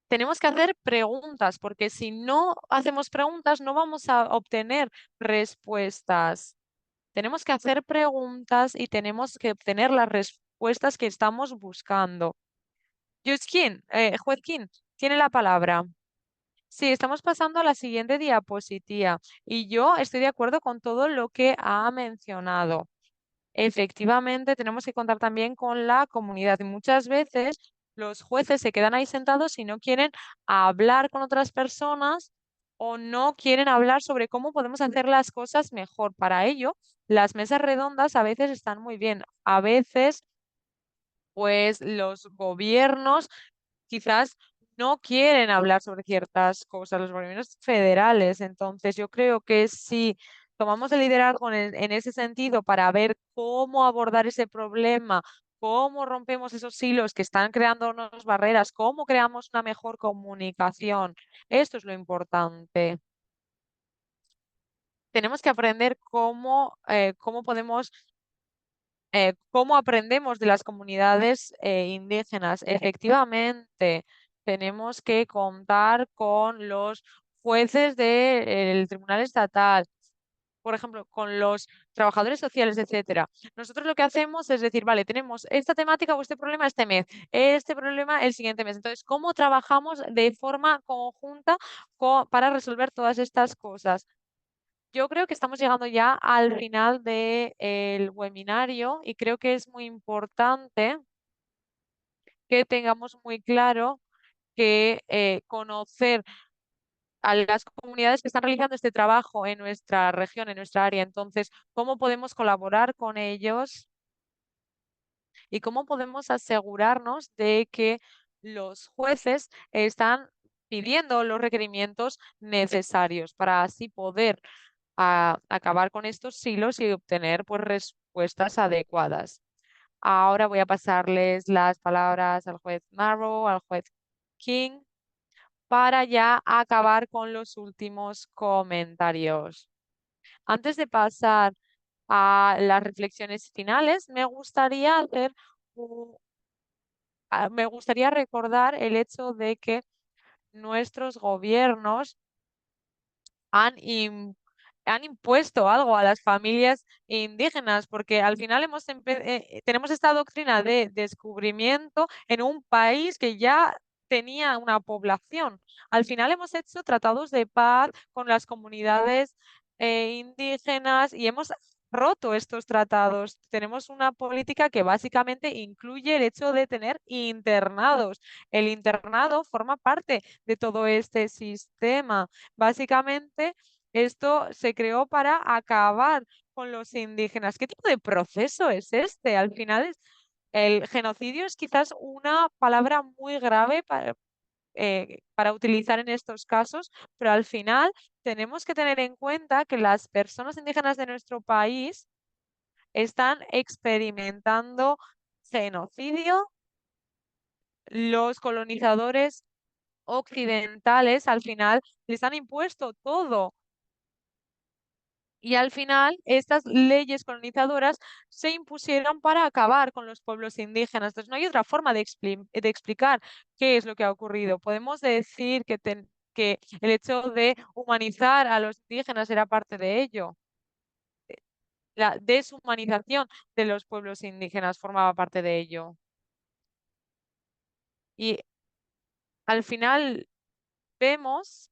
Tenemos que hacer preguntas, porque si no hacemos preguntas, no vamos a obtener respuestas. Tenemos que hacer preguntas y tenemos que obtener las respuestas que estamos buscando. Juez King, tiene la palabra. Sí, estamos pasando a la siguiente diapositiva y yo estoy de acuerdo con todo lo que ha mencionado. Efectivamente, tenemos que contar también con la comunidad y muchas veces los jueces se quedan ahí sentados y no quieren hablar con otras personas o no quieren hablar sobre cómo podemos hacer las cosas mejor. Para ello, las mesas redondas a veces están muy bien. A veces, pues los gobiernos quizás no quieren hablar sobre ciertas cosas, los gobiernos federales. Entonces, yo creo que si tomamos el liderazgo en ese sentido para ver cómo abordar ese problema, cómo rompemos esos hilos que están creándonos barreras, cómo creamos una mejor comunicación, esto es lo importante. Tenemos que aprender cómo podemos ¿cómo aprendemos de las comunidades indígenas? Efectivamente, tenemos que contar con los jueces del Tribunal Estatal, por ejemplo, con los trabajadores sociales, etcétera. Nosotros lo que hacemos es decir, vale, tenemos esta temática o este problema este mes, este problema el siguiente mes. Entonces, ¿cómo trabajamos de forma conjunta para resolver todas estas cosas? Yo creo que estamos llegando ya al final del webinario y creo que es muy importante que tengamos muy claro que conocer a las comunidades que están realizando este trabajo en nuestra región, en nuestra área. Entonces, ¿cómo podemos colaborar con ellos y cómo podemos asegurarnos de que los jueces están pidiendo los requerimientos necesarios para así poder acabar con estos silos y obtener pues respuestas adecuadas? Ahora voy a pasarles las palabras al juez Marrow, al juez King, para ya acabar con los últimos comentarios. Antes de pasar a las reflexiones finales, me gustaría recordar el hecho de que nuestros gobiernos han impuesto algo a las familias indígenas, porque al final tenemos esta doctrina de descubrimiento en un país que ya tenía una población. Al final hemos hecho tratados de paz con las comunidades indígenas y hemos roto estos tratados. Tenemos una política que básicamente incluye el hecho de tener internados. El internado forma parte de todo este sistema. Básicamente, esto se creó para acabar con los indígenas? ¿Qué tipo de proceso es este? Al final, el genocidio es quizás una palabra muy grave para utilizar en estos casos, pero al final tenemos que tener en cuenta que las personas indígenas de nuestro país están experimentando genocidio. Los colonizadores occidentales al final les han impuesto todo. Y al final, estas leyes colonizadoras se impusieron para acabar con los pueblos indígenas. Entonces, no hay otra forma de explicar qué es lo que ha ocurrido. Podemos decir que el hecho de humanizar a los indígenas era parte de ello. La deshumanización de los pueblos indígenas formaba parte de ello. Y al final vemos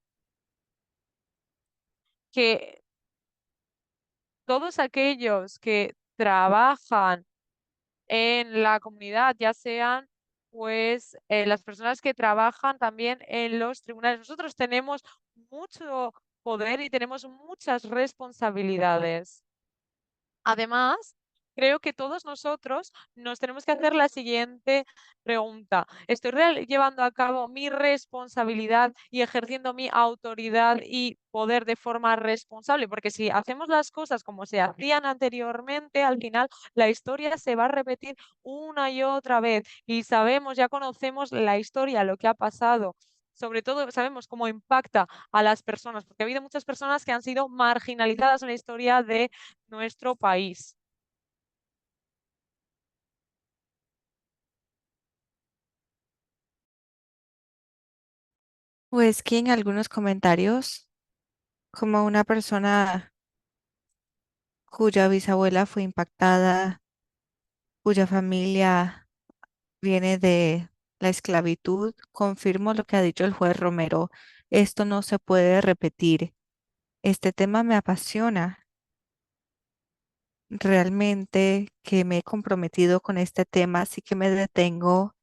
que todos aquellos que trabajan en la comunidad, ya sean pues las personas que trabajan también en los tribunales. Nosotros tenemos mucho poder y tenemos muchas responsabilidades. Además, creo que todos nosotros nos tenemos que hacer la siguiente pregunta. ¿Estoy llevando a cabo mi responsabilidad y ejerciendo mi autoridad y poder de forma responsable? Porque si hacemos las cosas como se hacían anteriormente, al final la historia se va a repetir una y otra vez. Y sabemos, ya conocemos la historia, lo que ha pasado. Sobre todo sabemos cómo impacta a las personas, porque ha habido muchas personas que han sido marginalizadas en la historia de nuestro país. Pues que en algunos comentarios, como una persona cuya bisabuela fue impactada, cuya familia viene de la esclavitud, confirmo lo que ha dicho el juez Romero. Esto no se puede repetir. Este tema me apasiona. Realmente que me he comprometido con este tema, así que me detengo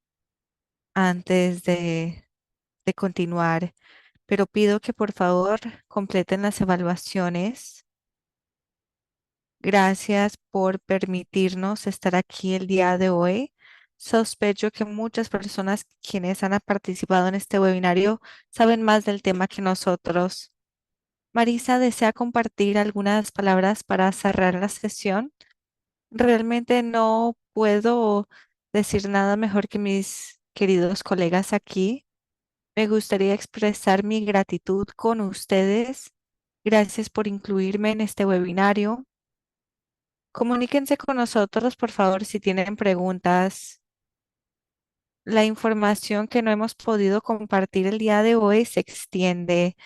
antes de continuar, pero pido que por favor completen las evaluaciones. Gracias por permitirnos estar aquí el día de hoy. Sospecho que muchas personas quienes han participado en este webinario saben más del tema que nosotros. Marisa, ¿desea compartir algunas palabras para cerrar la sesión? Realmente no puedo decir nada mejor que mis queridos colegas aquí. Me gustaría expresar mi gratitud con ustedes. Gracias por incluirme en este webinario. Comuníquense con nosotros, por favor, si tienen preguntas. La información que no hemos podido compartir el día de hoy se extiende.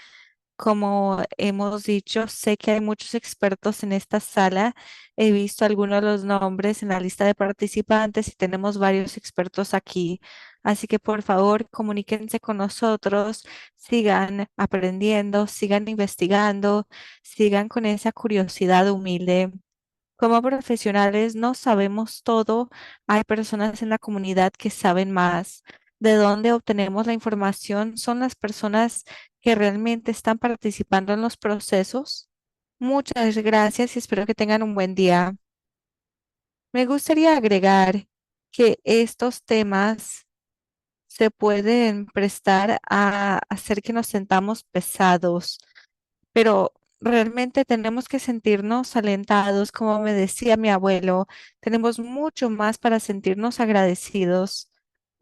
Como hemos dicho, sé que hay muchos expertos en esta sala. He visto algunos de los nombres en la lista de participantes y tenemos varios expertos aquí. Así que por favor, comuníquense con nosotros, sigan aprendiendo, sigan investigando, sigan con esa curiosidad humilde. Como profesionales no sabemos todo, hay personas en la comunidad que saben más. ¿De dónde obtenemos la información? Son las personas que realmente están participando en los procesos. Muchas gracias y espero que tengan un buen día. Me gustaría agregar que estos temas se pueden prestar a hacer que nos sentamos pesados, pero realmente tenemos que sentirnos alentados, como me decía mi abuelo, tenemos mucho más para sentirnos agradecidos.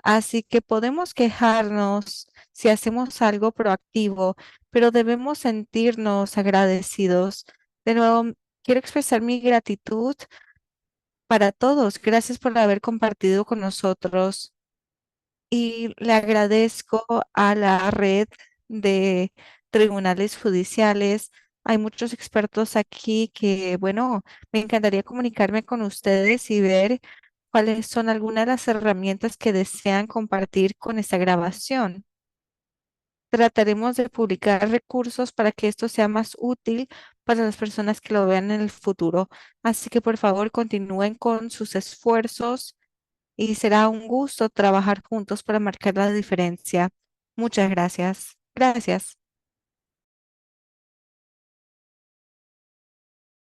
Así que podemos quejarnos si hacemos algo proactivo, pero debemos sentirnos agradecidos. De nuevo, quiero expresar mi gratitud para todos. Gracias por haber compartido con nosotros y le agradezco a la red de tribunales judiciales. Hay muchos expertos aquí que, bueno, me encantaría comunicarme con ustedes y ver cuáles son algunas de las herramientas que desean compartir con esta grabación. Trataremos de publicar recursos para que esto sea más útil para las personas que lo vean en el futuro. Así que por favor continúen con sus esfuerzos y será un gusto trabajar juntos para marcar la diferencia. Muchas gracias. Gracias.